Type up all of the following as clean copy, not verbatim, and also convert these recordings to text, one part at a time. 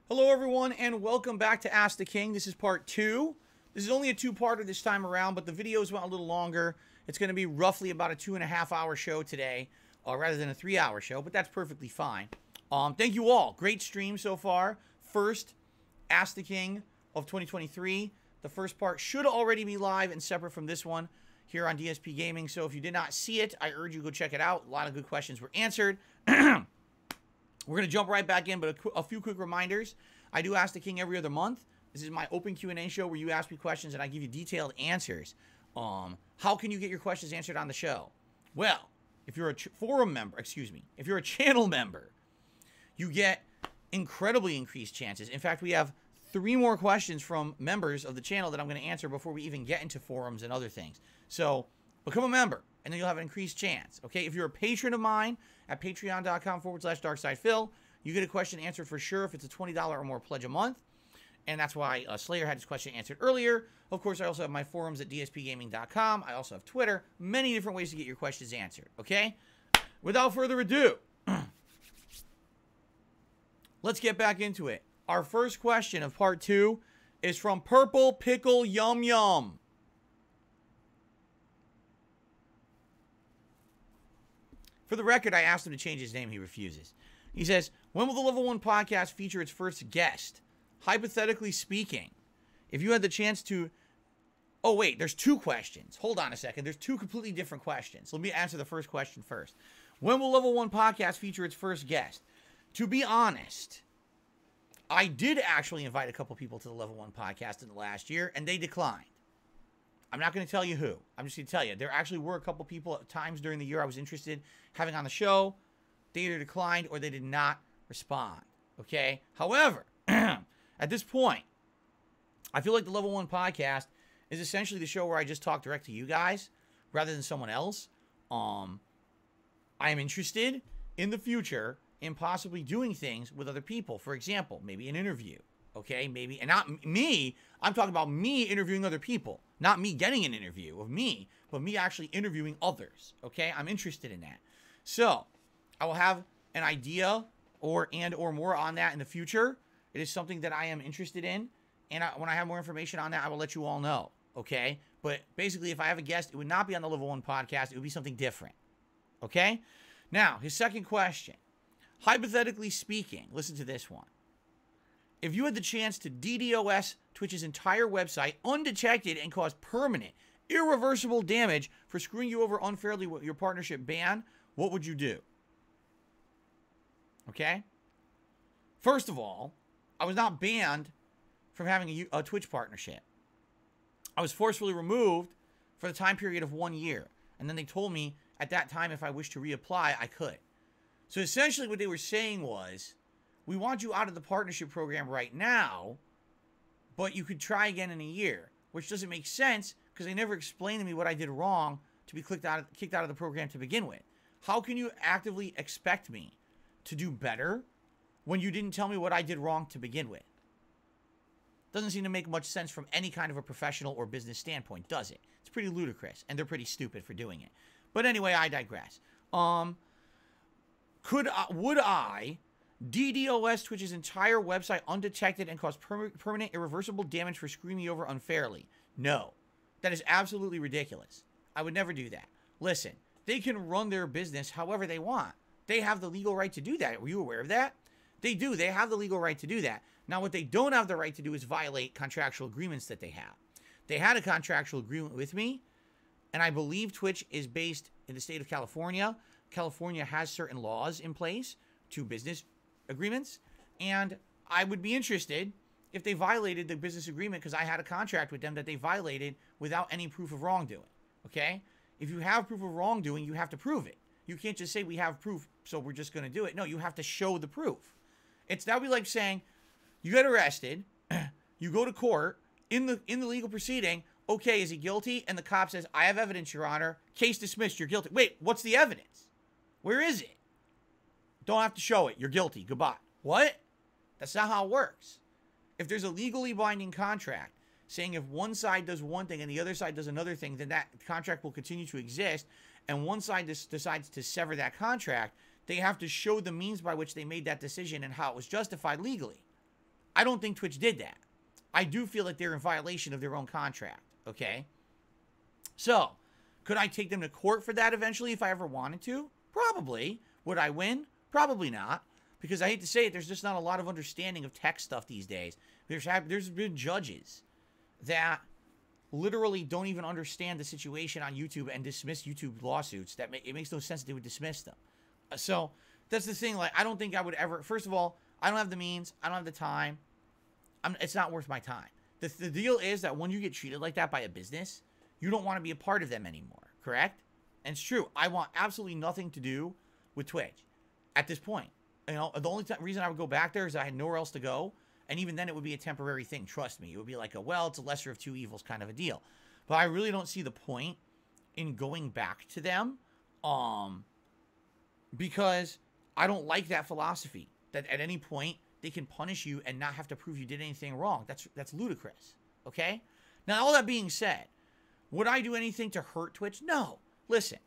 Hello everyone and welcome back to Ask the King. This is part 2. This is only a two-parter this time around, but the videos went a little longer. It's going to be roughly about a 2.5-hour show today, rather than a 3-hour show, but that's perfectly fine. Thank you all. Great stream so far. First Ask the King of 2023. The first part should already be live and separate from this one here on DSPGaming, so if you did not see it, I urge you to go check it out. A lot of good questions were answered. We're going to jump right back in, but a few quick reminders. I do Ask the King every other month. This is my open Q&A show where you ask me questions and I give you detailed answers. How can you get your questions answered on the show? Well, if you're a forum member, if you're a channel member, you get incredibly increased chances. In fact, we have 3 more questions from members of the channel that I'm going to answer before we even get into forums and other things. So become a member, and then you'll have an increased chance. Okay, if you're a patron of mine at patreon.com/darksidephil, you get a question answered for sure if it's a $20 or more pledge a month. And that's why Slayer had his question answered earlier. Of course, I also have my forums at DSPGaming.com. I also have Twitter. Many different ways to get your questions answered. Okay? Without further ado, let's get back into it. Our first question of part 2 is from Purple Pickle Yum Yum. For the record, I asked him to change his name. He refuses. He says, when will the Level 1 podcast feature its first guest? Hypothetically speaking, if you had the chance to... Oh, wait, there's 2 questions. Hold on a second. There's 2 completely different questions. Let me answer the first question first. When will Level 1 podcast feature its first guest? To be honest, I did actually invite a couple people to the Level 1 podcast in the last year, and they declined. I'm not going to tell you who. I'm just going to tell you. There actually were a couple people at times during the year I was interested in having on the show. They either declined or they did not respond. Okay? However, at this point, I feel like the Level 1 podcast is essentially the show where I just talk direct to you guys rather than someone else. I am interested in the future in possibly doing things with other people. For example, maybe an interview. Okay, maybe, and not me, I'm talking about me interviewing other people. Not me getting an interview of me, but me actually interviewing others. Okay, I'm interested in that. So, I will have an idea or more on that in the future. It is something that I am interested in, and when I have more information on that, I will let you all know. Okay, but basically, if I have a guest, it would not be on the Level 1 podcast. It would be something different. Okay, now, his second question. Hypothetically speaking, listen to this one. If you had the chance to DDoS Twitch's entire website undetected and cause permanent, irreversible damage for screwing you over unfairly with your partnership ban, what would you do? Okay? First of all, I was not banned from having a Twitch partnership. I was forcefully removed for the time period of 1 year. And then they told me at that time if I wished to reapply, I could. So essentially what they were saying was, we want you out of the partnership program right now, but you could try again in a year, which doesn't make sense because they never explained to me what I did wrong to be kicked out of the program to begin with. How can you actively expect me to do better when you didn't tell me what I did wrong to begin with? Doesn't seem to make much sense from any kind of a professional or business standpoint, does it? It's pretty ludicrous, and they're pretty stupid for doing it. But anyway, I digress. Would I DDoS Twitch's entire website undetected and cause permanent irreversible damage for screwing me over unfairly? No. That is absolutely ridiculous. I would never do that. Listen, they can run their business however they want. They have the legal right to do that. Were you aware of that? They do. They have the legal right to do that. Now, what they don't have the right to do is violate contractual agreements that they have. They had a contractual agreement with me, and I believe Twitch is based in the state of California. California has certain laws in place to business agreements, and I would be interested if they violated the business agreement because I had a contract with them that they violated without any proof of wrongdoing. Okay? If you have proof of wrongdoing, you have to prove it. You can't just say we have proof, so we're just going to do it. No, you have to show the proof. That would be like saying you get arrested, you go to court in the legal proceeding. Okay, is he guilty? And the cop says, "I have evidence, Your Honor. Case dismissed. You're guilty." Wait, what's the evidence? Where is it? Don't have to show it. You're guilty. Goodbye. What? That's not how it works. If there's a legally binding contract saying if one side does one thing and the other side does another thing, then that contract will continue to exist, and one side decides to sever that contract, they have to show the means by which they made that decision and how it was justified legally. I don't think Twitch did that. I do feel like they're in violation of their own contract, okay? So, could I take them to court for that eventually if I ever wanted to? Probably. Would I win? Probably not. Because I hate to say it, there's just not a lot of understanding of tech stuff these days. There's been judges that literally don't even understand the situation on YouTube and dismiss YouTube lawsuits. It makes no sense that they would dismiss them. So that's the thing. Like, I don't think I would ever. First of all, I don't have the means. I don't have the time. It's not worth my time. The deal is that when you get treated like that by a business, you don't want to be a part of them anymore. Correct? And it's true. I want absolutely nothing to do with Twitch at this point. You know, the only reason I would go back there is I had nowhere else to go. And even then, it would be a temporary thing. Trust me. It would be like it's a lesser of two evils kind of a deal. But I really don't see the point in going back to them because I don't like that philosophy that at any point they can punish you and not have to prove you did anything wrong. That's ludicrous. Okay? Now, all that being said, would I do anything to hurt Twitch? No. Listen,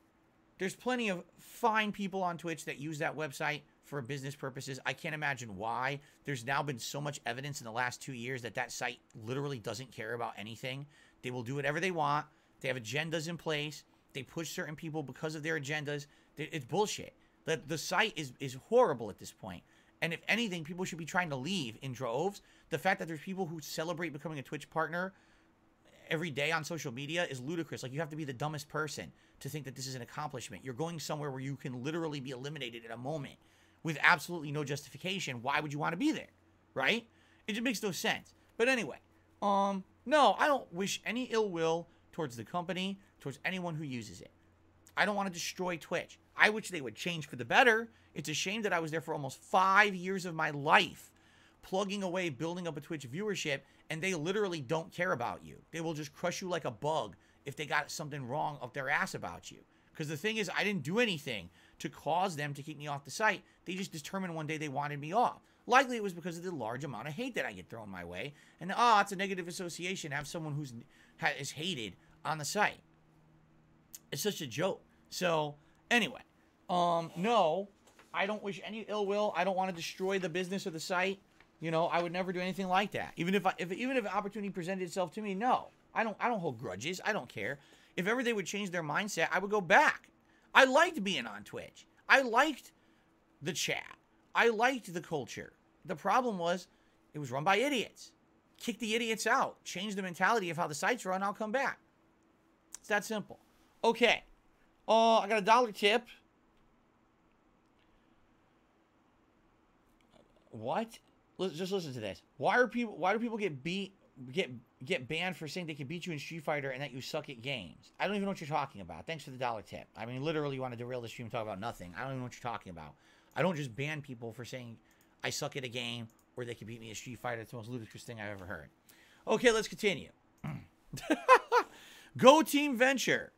there's plenty of fine people on Twitch that use that website for business purposes. I can't imagine why. There's now been so much evidence in the last 2 years that site literally doesn't care about anything. They will do whatever they want. They have agendas in place. They push certain people because of their agendas. It's bullshit. The site is horrible at this point. And if anything, people should be trying to leave in droves. The fact that there's people who celebrate becoming a Twitch partner every day on social media is ludicrous. Like, you have to be the dumbest person to think that this is an accomplishment. You're going somewhere where you can literally be eliminated in a moment with absolutely no justification. Why would you want to be there? Right? It just makes no sense. But anyway, no, I don't wish any ill will towards the company, towards anyone who uses it. I don't want to destroy Twitch. I wish they would change for the better. It's a shame that I was there for almost 5 years of my life, plugging away, building up a Twitch viewership, and they literally don't care about you. They will just crush you like a bug if they got something wrong up their ass about you. Because the thing is, I didn't do anything to cause them to keep me off the site. They just determined one day they wanted me off. Likely it was because of the large amount of hate that I get thrown my way. And, it's a negative association to have someone who's is hated on the site. It's such a joke. So, anyway, no, I don't wish any ill will. I don't want to destroy the business of the site. You know, I would never do anything like that. Even if an opportunity presented itself to me, no. I don't hold grudges. I don't care. If ever they would change their mindset, I would go back. I liked being on Twitch. I liked the chat. I liked the culture. The problem was it was run by idiots. Kick the idiots out. Change the mentality of how the site's run. I'll come back. It's that simple. Okay. I got $1 tip. What? Just listen to this. Why do people get banned for saying they can beat you in Street Fighter and that you suck at games? I don't even know what you're talking about. Thanks for the $1 tip. I mean, literally, you want to derail the stream and talk about nothing. I don't even know what you're talking about. I don't just ban people for saying I suck at a game or they can beat me in Street Fighter. It's the most ludicrous thing I've ever heard. Okay, let's continue. Go Team Venture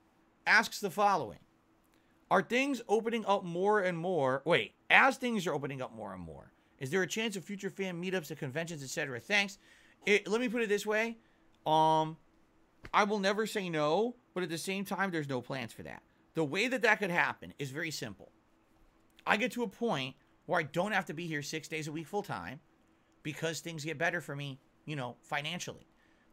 asks the following. Are things opening up more and more? Wait, as things are opening up more and more, is there a chance of future fan meetups at conventions, etc.? Thanks. Let me put it this way. I will never say no, but at the same time, there's no plans for that. The way that could happen is very simple. I get to a point where I don't have to be here 6 days a week full time because things get better for me, financially.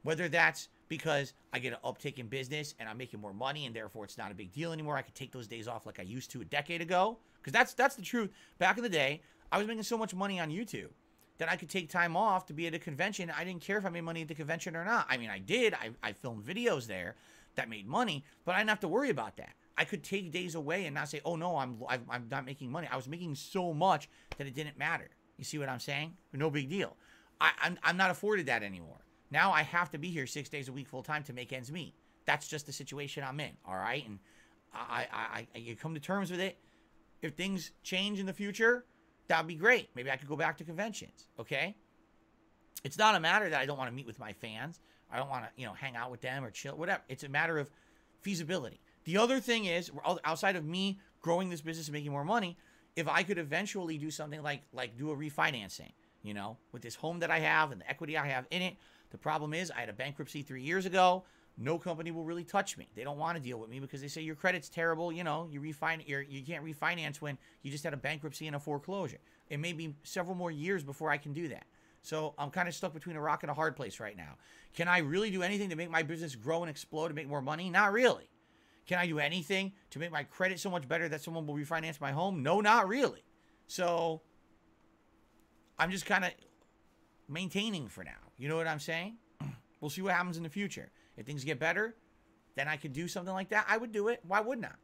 Whether that's because I get an uptick in business and I'm making more money and therefore it's not a big deal anymore. I could take those days off like I used to a decade ago. Because that's the truth. Back in the day, I was making so much money on YouTube that I could take time off to be at a convention. I didn't care if I made money at the convention or not. I mean, I did. I filmed videos there that made money, but I didn't have to worry about that. I could take days away and not say, oh no, I'm not making money. I was making so much that it didn't matter. You see what I'm saying? No big deal. I'm not afforded that anymore. Now I have to be here 6 days a week full time to make ends meet. That's just the situation I'm in, all right? And I come to terms with it. If things change in the future, that would be great. Maybe I could go back to conventions, okay? It's not a matter that I don't want to meet with my fans. I don't want to, hang out with them or chill, whatever. It's a matter of feasibility. The other thing is, outside of me growing this business and making more money, if I could eventually do something like do a refinancing, with this home that I have and the equity I have in it. The problem is I had a bankruptcy 3 years ago. No company will really touch me. They don't want to deal with me because they say your credit's terrible. You can't refinance when you just had a bankruptcy and a foreclosure. It may be several more years before I can do that. So I'm kind of stuck between a rock and a hard place right now. Can I really do anything to make my business grow and explode and make more money? Not really. Can I do anything to make my credit so much better that someone will refinance my home? No, not really. So I'm just kind of maintaining for now. You know what I'm saying? We'll see what happens in the future. If things get better, then I could do something like that. I would do it. Why wouldn't I?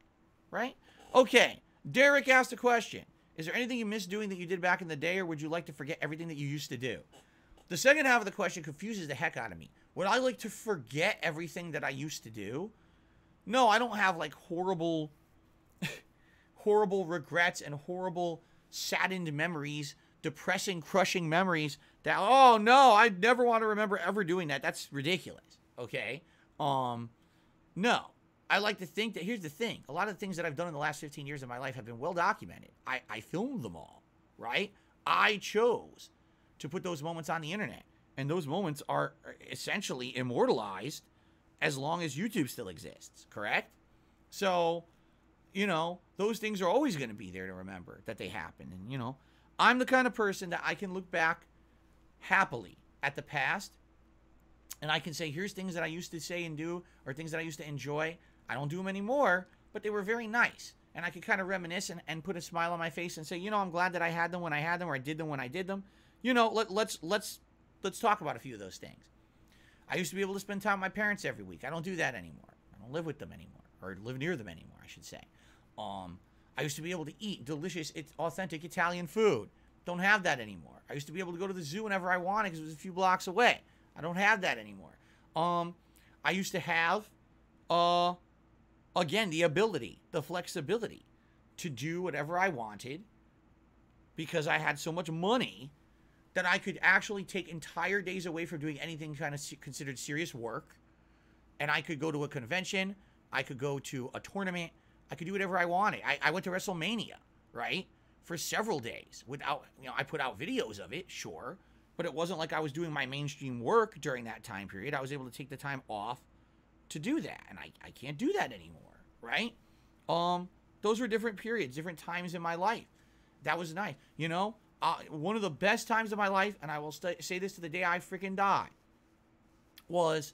Right? Okay. Derek asked a question. Is there anything you miss doing that you did back in the day, or would you like to forget everything that you used to do? The second half of the question confuses the heck out of me. Would I like to forget everything that I used to do? No, I don't have like horrible regrets and horrible saddened memories, depressing, crushing memories that, oh no, I never want to remember ever doing that. That's ridiculous. Okay? No. I like to think that, here's the thing. A lot of the things that I've done in the last 15 years of my life have been well documented. I filmed them all, right? I chose to put those moments on the internet. And those moments are essentially immortalized as long as YouTube still exists, correct? So, you know, those things are always going to be there to remember that they happened. And, you know, I'm the kind of person that I can look back happily at the past and I can say, here's things that I used to say and do, or things that I used to enjoy. I don't do them anymore, but they were very nice. And I could kind of reminisce and put a smile on my face and say, you know, I'm glad that I had them when I had them, or I did them when I did them. You know, let's talk about a few of those things. I used to be able to spend time with my parents every week. I don't do that anymore. I don't live with them anymore, or live near them anymore, I should say. I used to be able to eat delicious, authentic Italian food. Don't have that anymore. I used to be able to go to the zoo whenever I wanted because it was a few blocks away. I don't have that anymore. I used to have, again, the ability, the flexibility to do whatever I wanted because I had so much money that I could actually take entire days away from doing anything kind of considered serious work. And I could go to a convention. I could go to a tournament. I could do whatever I wanted. I went to WrestleMania, right? For several days without, you know, I put out videos of it, sure. But it wasn't like I was doing my mainstream work during that time period. I was able to take the time off to do that. And I can't do that anymore, right? Those were different periods, different times in my life. That was nice. You know, one of the best times of my life, and I will say this to the day I freaking die, was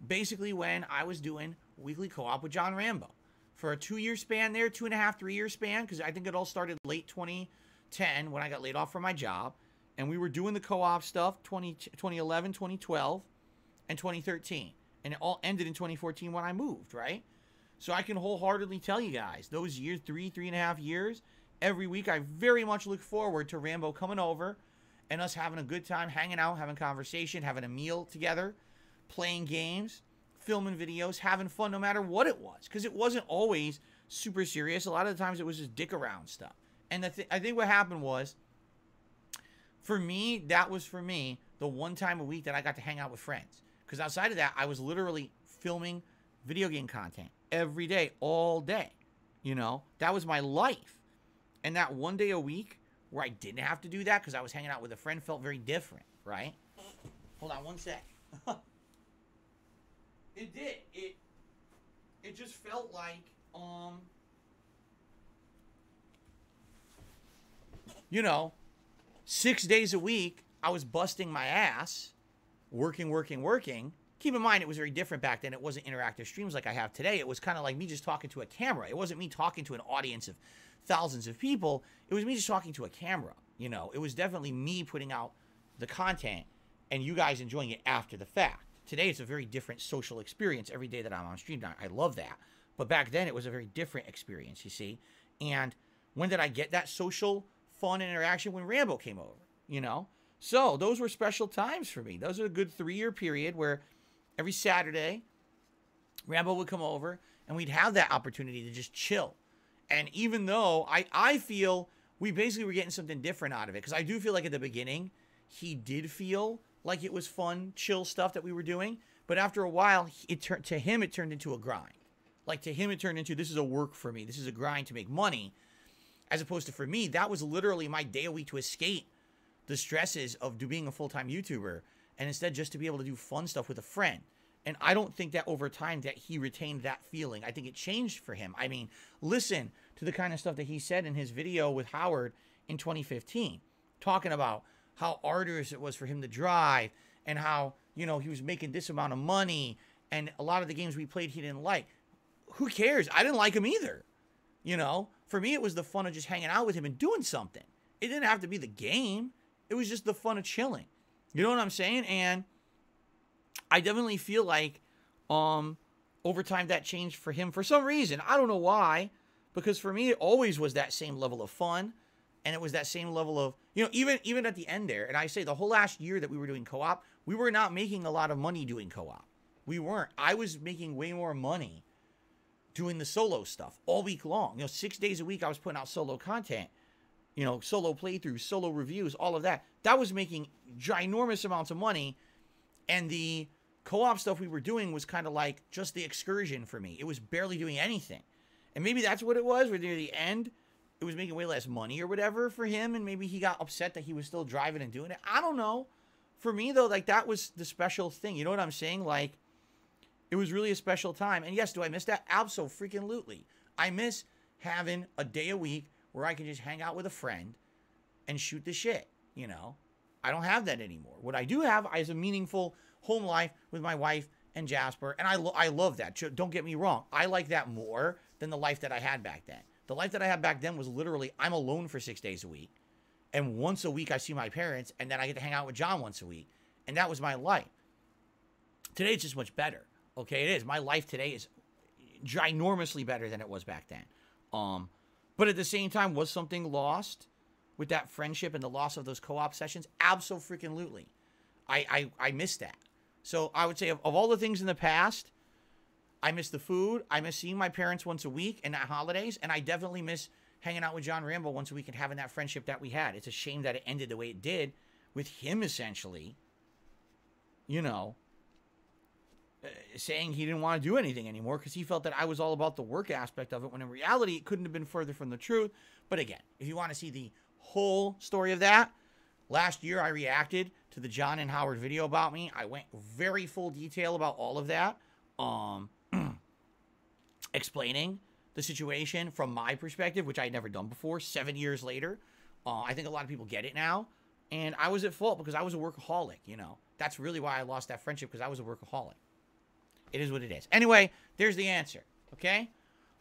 basically when I was doing weekly co-op with John Rambo. For a 2-year span there, 2.5, 3-year span, because I think it all started late 2010 when I got laid off from my job. And we were doing the co-op stuff 2011, 2012, and 2013. And it all ended in 2014 when I moved, right? So I can wholeheartedly tell you guys, those years, 3.5 years, every week I very much look forward to Rambo coming over and us having a good time, hanging out, having conversation, having a meal together, playing games, filming videos, having fun no matter what it was. Because it wasn't always super serious. A lot of the times it was just dick around stuff. And I think what happened was, for me, that was for me the one time a week that I got to hang out with friends. Because outside of that, I was literally filming video game content every day, all day. You know, that was my life. And that one day a week where I didn't have to do that because I was hanging out with a friend felt very different, right? Hold on one sec. It did. It just felt like, you know, 6 days a week, I was busting my ass, working. Keep in mind, it was very different back then. It wasn't interactive streams like I have today. It was kind of like me just talking to a camera. It wasn't me talking to an audience of thousands of people. It was me just talking to a camera. You know, it was definitely me putting out the content and you guys enjoying it after the fact. Today, it's a very different social experience every day that I'm on stream. I love that. But back then, it was a very different experience, you see. And when did I get that social fun and interaction? When Rambo came over, you know? So those were special times for me. Those are a good 3-year period where every Saturday, Rambo would come over and we'd have that opportunity to just chill. And even though I feel we basically were getting something different out of it, because I do feel like at the beginning, he did feel like it was fun, chill stuff that we were doing. But after a while, it turned into a grind. Like to him, it turned into, this is a work for me. This is a grind to make money. As opposed to for me, that was literally my day a week to escape the stresses of being a full-time YouTuber. And instead just to be able to do fun stuff with a friend. And I don't think that over time that he retained that feeling. I think it changed for him. I mean, listen to the kind of stuff that he said in his video with Howard in 2015. Talking about how arduous it was for him to drive, and how, you know, he was making this amount of money, and a lot of the games we played he didn't like. Who cares? I didn't like him either. You know, for me, it was the fun of just hanging out with him and doing something. It didn't have to be the game. It was just the fun of chilling. You know what I'm saying? And I definitely feel like over time that changed for him for some reason. I don't know why, because for me, it always was that same level of fun. And it was that same level of, you know, even at the end there. And I say the whole last year that we were doing co-op, we were not making a lot of money doing co-op. We weren't. I was making way more money doing the solo stuff all week long. You know, 6 days a week I was putting out solo content, you know, solo playthroughs, solo reviews, all of that. That was making ginormous amounts of money. And the co-op stuff we were doing was kind of like just the excursion for me. It was barely doing anything. And maybe that's what it was, where near the end, it was making way less money or whatever for him. And maybe he got upset that he was still driving and doing it. I don't know. For me, though, like, that was the special thing. You know what I'm saying? Like, it was really a special time. And yes, do I miss that? Absolutely. I miss having a day a week where I can just hang out with a friend and shoot the shit, you know? I don't have that anymore. What I do have is a meaningful home life with my wife and Jasper, and I love that. Don't get me wrong. I like that more than the life that I had back then. The life that I had back then was literally I'm alone for 6 days a week, and once a week I see my parents, and then I get to hang out with John once a week, and that was my life. Today it's just much better. Okay, it is. My life today is ginormously better than it was back then. But at the same time, was something lost with that friendship and the loss of those co-op sessions? Absolutely. I miss that. So I would say of all the things in the past, I miss the food. I miss seeing my parents once a week and at holidays. And I definitely miss hanging out with John Rambo once a week and having that friendship that we had. It's a shame that it ended the way it did with him essentially, you know, saying he didn't want to do anything anymore because he felt that I was all about the work aspect of it, when in reality, it couldn't have been further from the truth. But again, if you want to see the whole story of that, last year I reacted to the John and Howard video about me. I went very full detail about all of that, explaining the situation from my perspective, which I had never done before, 7 years later. I think a lot of people get it now. And I was at fault because I was a workaholic, you know. That's really why I lost that friendship, because I was a workaholic. It is what it is. Anyway, there's the answer, okay?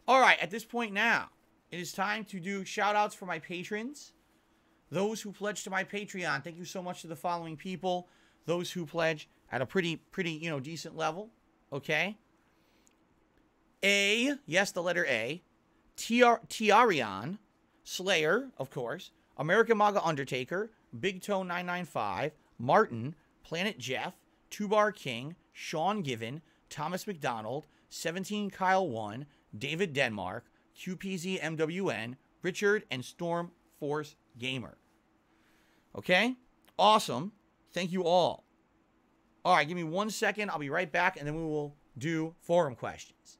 All right, at this point now, it is time to do shout-outs for my patrons. Those who pledge to my Patreon, thank you so much to the following people. Those who pledge at a pretty, you know, decent level, okay? A, yes, the letter A. Tiarion, Slayer, of course. American Maga Undertaker, Big Toe 995, Martin, Planet Jeff, Two Bar King, Sean Given, Thomas McDonald, 17 Kyle 1, David Denmark, QPZ MWN, Richard, and Storm Force Gamer. Okay? Awesome. Thank you all. All right, give me 1 second. I'll be right back, and then we will do forum questions.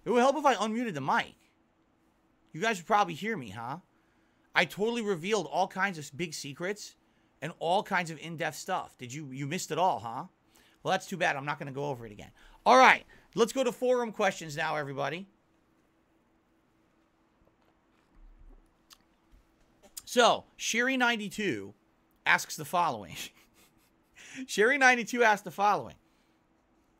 It would help if I unmuted the mic. You guys would probably hear me, huh? I totally revealed all kinds of big secrets and all kinds of in-depth stuff. You missed it all, huh? Well, that's too bad. I'm not going to go over it again. All right. Let's go to forum questions now, everybody. So, Sherry92 asks the following. Sherry92 asks the following.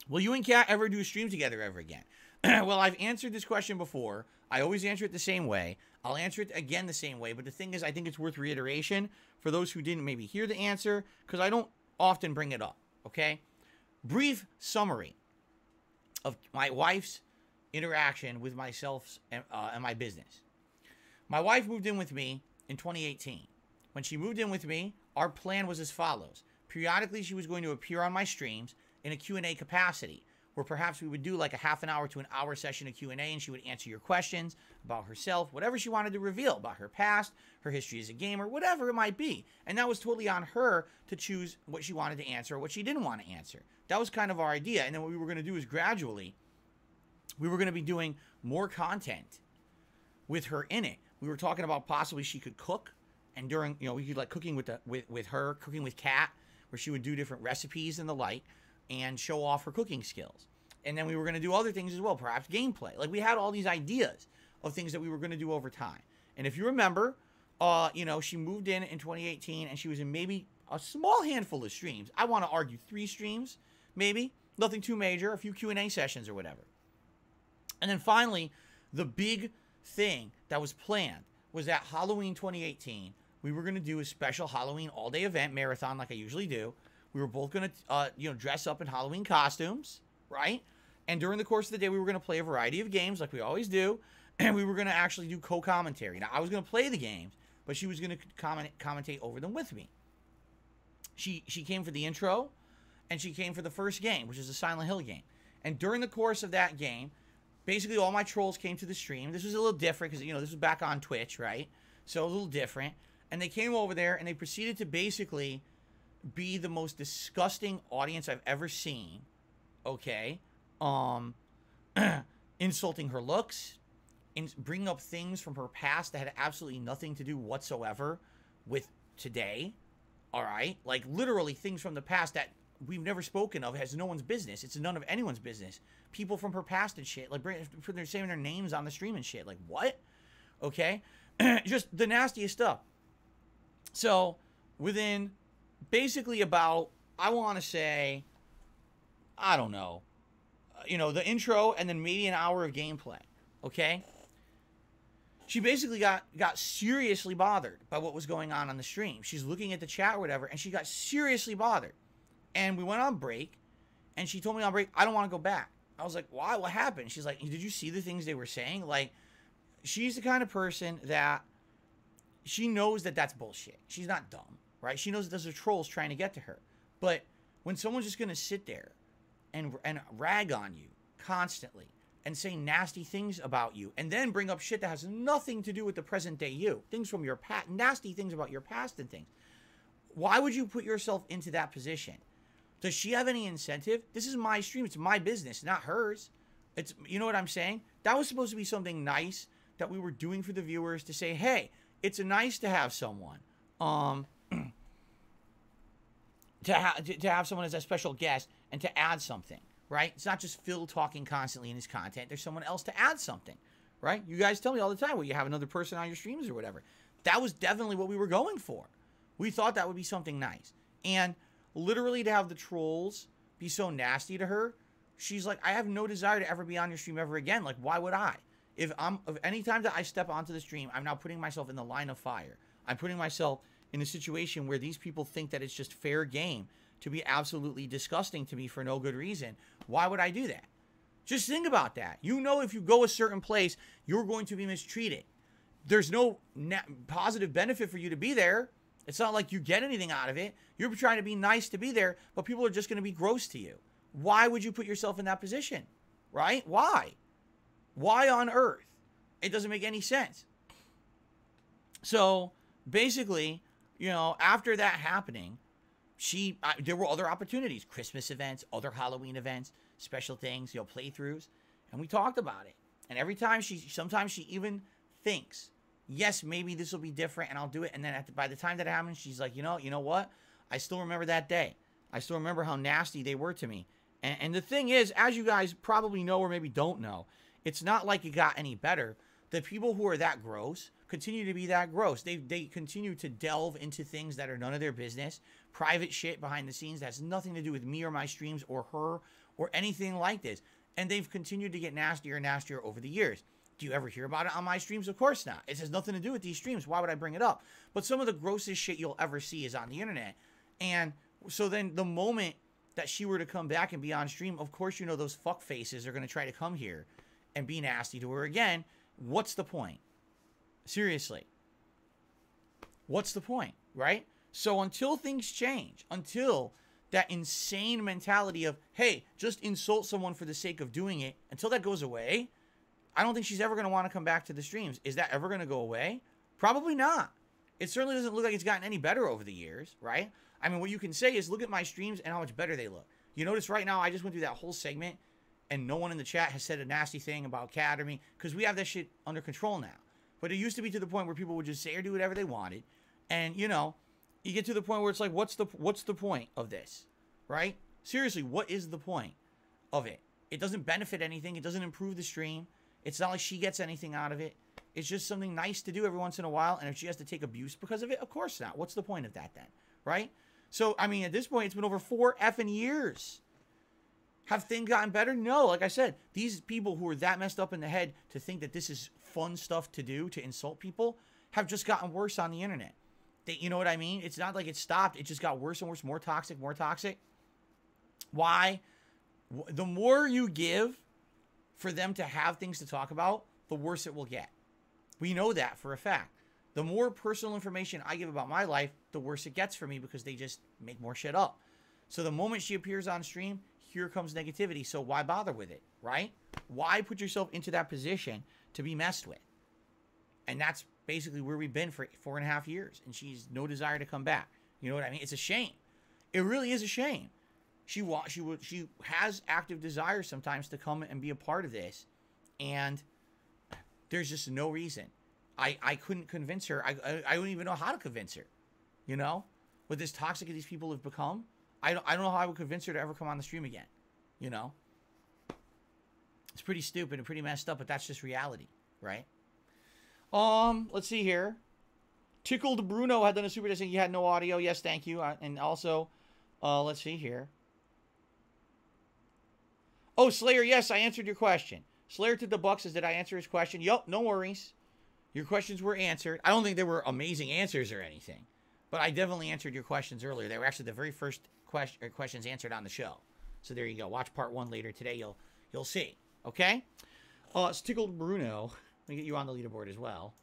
Will you and Kat ever do a stream together ever again? Well, I've answered this question before. I always answer it the same way. I'll answer it again the same way. But the thing is, I think it's worth reiteration for those who didn't maybe hear the answer, because I don't often bring it up, okay? Brief summary of my wife's interaction with myself and my business. My wife moved in with me in 2018. When she moved in with me, our plan was as follows. Periodically, she was going to appear on my streams in a Q&A capacity, where perhaps we would do like a half an hour to an hour session of Q&A, and she would answer your questions about herself, whatever she wanted to reveal about her past, her history as a gamer, whatever it might be. And that was totally on her to choose what she wanted to answer or what she didn't want to answer. That was kind of our idea. And then what we were going to do is gradually, we were going to be doing more content with her in it. We were talking about possibly she could cook, and during, you know, we could like cooking with her, cooking with Kat, where she would do different recipes and the like, and show off her cooking skills. And then we were going to do other things as well, perhaps gameplay. Like, we had all these ideas of things that we were going to do over time. And if you remember, you know, she moved in 2018, and she was in maybe a small handful of streams. I want to argue 3 streams, maybe. Nothing too major, a few Q&A sessions or whatever. And then finally, the big thing that was planned was that Halloween 2018, we were going to do a special Halloween all-day event marathon like I usually do. We were both going to, you know, dress up in Halloween costumes, right? And during the course of the day, we were going to play a variety of games like we always do. And we were going to actually do co-commentary. Now, I was going to play the games, but she was going to commentate over them with me. She came for the intro, and she came for the first game, which is a Silent Hill game. And during the course of that game, basically all my trolls came to the stream. This was a little different because, you know, this was back on Twitch, right? So a little different. And they came over there, and they proceeded to basically be the most disgusting audience I've ever seen, okay? Insulting her looks, bringing up things from her past that had absolutely nothing to do whatsoever with today, all right? Like, literally things from the past that we've never spoken of, has no one's business. It's none of anyone's business. People from her past and shit, like, they're saying their names on the stream and shit. Like, what? Okay? Just the nastiest stuff. So, within basically about, I want to say, I don't know, you know, the intro and then maybe an hour of gameplay, okay? She basically got seriously bothered by what was going on the stream. She's looking at the chat or whatever, and she got seriously bothered. And we went on break, and she told me on break, I don't want to go back. I was like, why? What happened? She's like, did you see the things they were saying? Like, she's the kind of person that she knows that that's bullshit. She's not dumb, right? She knows that those are trolls trying to get to her. But when someone's just going to sit there and rag on you constantly and say nasty things about you and then bring up shit that has nothing to do with the present day you, things from your past, nasty things about your past and things, why would you put yourself into that position? Does she have any incentive? This is my stream. It's my business, not hers. It's, you know what I'm saying? That was supposed to be something nice that we were doing for the viewers to say, hey, it's nice to have someone, to have someone as a special guest and to add something, right? It's not just Phil talking constantly in his content. There's someone else to add something, right? You guys tell me all the time, well, you have another person on your streams or whatever. That was definitely what we were going for. We thought that would be something nice. And literally to have the trolls be so nasty to her, she's like, I have no desire to ever be on your stream ever again. Like, why would I? If any time that I step onto the stream, I'm now putting myself in the line of fire. I'm putting myself in a situation where these people think that it's just fair game to be absolutely disgusting to me for no good reason. Why would I do that? Just think about that. You know, if you go a certain place, you're going to be mistreated. There's no positive benefit for you to be there. It's not like you get anything out of it. You're trying to be nice to be there, but people are just going to be gross to you. Why would you put yourself in that position? Right? Why? Why on earth? It doesn't make any sense. So, basically, you know, after that happening, there were other opportunities. Christmas events, other Halloween events, special things, you know, playthroughs. And we talked about it. And every time sometimes she even thinks, yes, maybe this will be different and I'll do it. And then by the time that it happens, she's like, you know what? I still remember that day. I still remember how nasty they were to me. And the thing is, as you guys probably know or maybe don't know, it's not like it got any better. The people who are that gross continue to be that gross. They continue to delve into things that are none of their business. Private shit behind the scenes that has nothing to do with me or my streams or her or anything like this. And they've continued to get nastier and nastier over the years. Do you ever hear about it on my streams? Of course not. It has nothing to do with these streams. Why would I bring it up? But some of the grossest shit you'll ever see is on the internet. And so then the moment that she were to come back and be on stream, of course, you know, those fuck faces are going to try to come here and be nasty to her again. What's the point? Seriously. What's the point, right? So until things change, until that insane mentality of, hey, just insult someone for the sake of doing it, until that goes away, I don't think she's ever going to want to come back to the streams. Is that ever going to go away? Probably not. It certainly doesn't look like it's gotten any better over the years, right? I mean, what you can say is look at my streams and how much better they look. You notice right now I just went through that whole segment and no one in the chat has said a nasty thing about Cat or me because we have that shit under control now. But it used to be to the point where people would just say or do whatever they wanted. And, you know, you get to the point where it's like, what's the point of this, right? Seriously, what is the point of it? It doesn't benefit anything. It doesn't improve the stream. It's not like she gets anything out of it. It's just something nice to do every once in a while. And if she has to take abuse because of it, of course not. What's the point of that then, right? So, I mean, at this point, it's been over 4 effing years. Have things gotten better? No. Like I said, these people who are that messed up in the head to think that this is fun stuff to do, to insult people, have just gotten worse on the internet. You know what I mean? It's not like it stopped. It just got worse and worse, more toxic, more toxic. Why? The more you give for them to have things to talk about, the worse it will get. We know that for a fact. The more personal information I give about my life, the worse it gets for me because they just make more shit up. So the moment she appears on stream, here comes negativity. So why bother with it, right? Why put yourself into that position to be messed with? And that's basically where we've been for 4.5 years. And she's no desire to come back. You know what I mean? It's a shame. It really is a shame. She has active desire sometimes to come and be a part of this. And there's just no reason. I couldn't convince her. I don't even know how to convince her. You know? With as toxic as these people have become, I don't know how I would convince her to ever come on the stream again. You know? It's pretty stupid and pretty messed up, but that's just reality, right? Let's see here. Tickled Bruno had done a super chat saying you had no audio. Yes, thank you. And also, let's see here. Oh, Slayer, yes, I answered your question. Slayer to the Buck says, did I answer his question? Yup, no worries. Your questions were answered. I don't think they were amazing answers or anything, but I definitely answered your questions earlier. They were actually the very first questions answered on the show. So there you go. Watch part 1 later today. You'll see. Okay? It's Tickled Bruno. Let me get you on the leaderboard as well.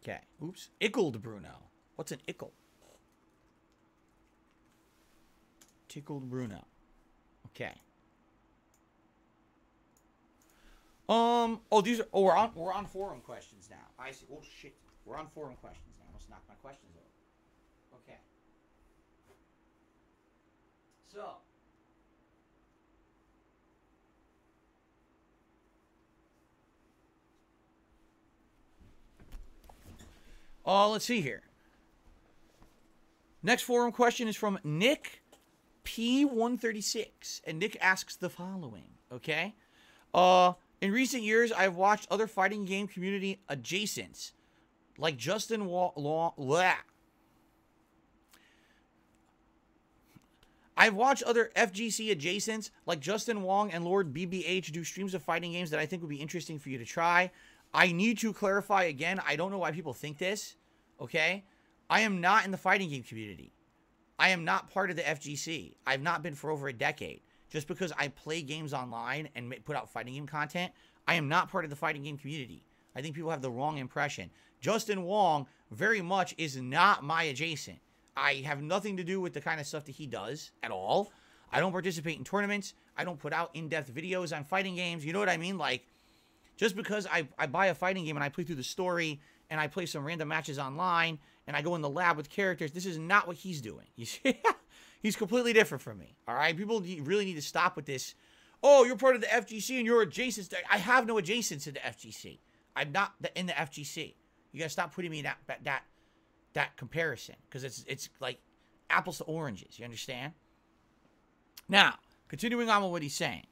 Okay. Oops. Ickled Bruno. What's an ickle? Tickled Bruno. Okay. Oh, these are. Oh, we're on forum questions now. I see. Oh shit. We're on forum questions now. I almost knocked my questions over. Okay. So. Let's see here. Next forum question is from Nick P136, and Nick asks the following. Okay. In recent years, I've watched other fighting game community adjacents, like Justin I've watched other FGC adjacents, like Justin Wong and Lord BBH, do streams of fighting games that I think would be interesting for you to try. I need to clarify again, I don't know why people think this, okay? I am not in the fighting game community. I am not part of the FGC. I've not been for over a decade. Just because I play games online and put out fighting game content, I am not part of the fighting game community. I think people have the wrong impression. Justin Wong very much is not my adjacent. I have nothing to do with the kind of stuff that he does at all. I don't participate in tournaments. I don't put out in-depth videos on fighting games. You know what I mean? Like, just because I buy a fighting game and I play through the story and I play some random matches online and I go in the lab with characters, this is not what he's doing. You see? He's completely different from me. All right, people really need to stop with this. Oh, you're part of the FGC and you're adjacent. I have no adjacents in the FGC. I'm not in the FGC. You gotta stop putting me in that comparison, because it's like apples to oranges. You understand? Now, continuing on with what he's saying,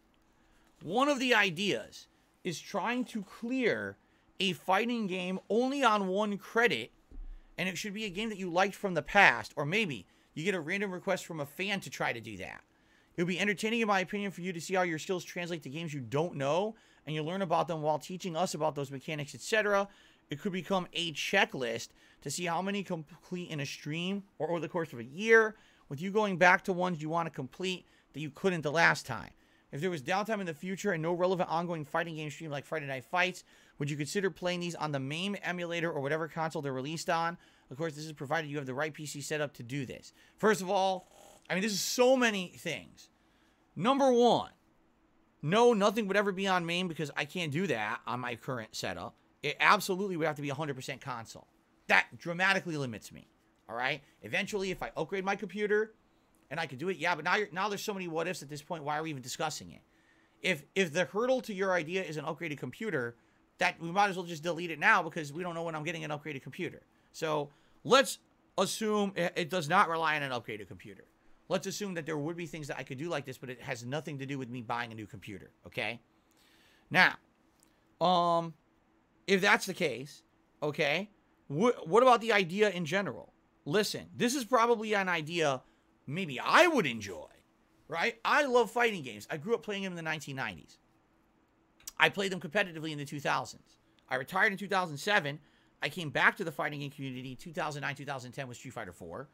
one of the ideas is trying to clear a fighting game only on 1 credit, and it should be a game that you liked from the past, or maybe you get a random request from a fan to try to do that. It would be entertaining, in my opinion, for you to see how your skills translate to games you don't know, and you learn about them while teaching us about those mechanics, etc. It could become a checklist to see how many complete in a stream or over the course of a year, with you going back to ones you want to complete that you couldn't the last time. If there was downtime in the future and no relevant ongoing fighting game stream like Friday Night Fights, would you consider playing these on the MAME emulator or whatever console they're released on? Of course, this is provided you have the right PC setup to do this. First of all, I mean, this is so many things. Number one, no, nothing would ever be on MAME, because I can't do that on my current setup. It absolutely would have to be 100% console. That dramatically limits me. All right? Eventually, if I upgrade my computer and I could do it, yeah, but now there's so many what ifs at this point. Why are we even discussing it? If the hurdle to your idea is an upgraded computer, that we might as well just delete it now, because we don't know when I'm getting an upgraded computer. So let's assume it does not rely on an upgraded computer. Let's assume that there would be things that I could do like this, but it has nothing to do with me buying a new computer, okay? Now, if that's the case, okay, what about the idea in general? Listen, this is probably an idea maybe I would enjoy, right? I love fighting games. I grew up playing them in the 1990s. I played them competitively in the 2000s. I retired in 2007. I came back to the fighting game community 2009, 2010 with Street Fighter 4.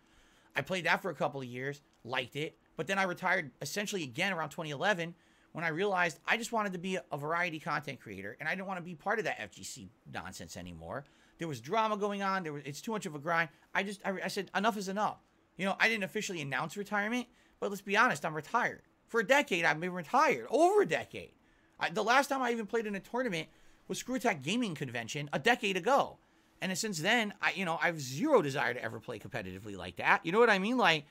I played that for a couple of years, liked it, but then I retired essentially again around 2011 when I realized I just wanted to be a variety content creator, and I didn't want to be part of that FGC nonsense anymore. There was drama going on. It's too much of a grind. I said, enough is enough. You know, I didn't officially announce retirement, but let's be honest, I'm retired. For a decade, I've been retired. Over a decade. The last time I even played in a tournament was Screw Attack Gaming Convention a decade ago. And since then, I have zero desire to ever play competitively like that. You know what I mean? Like,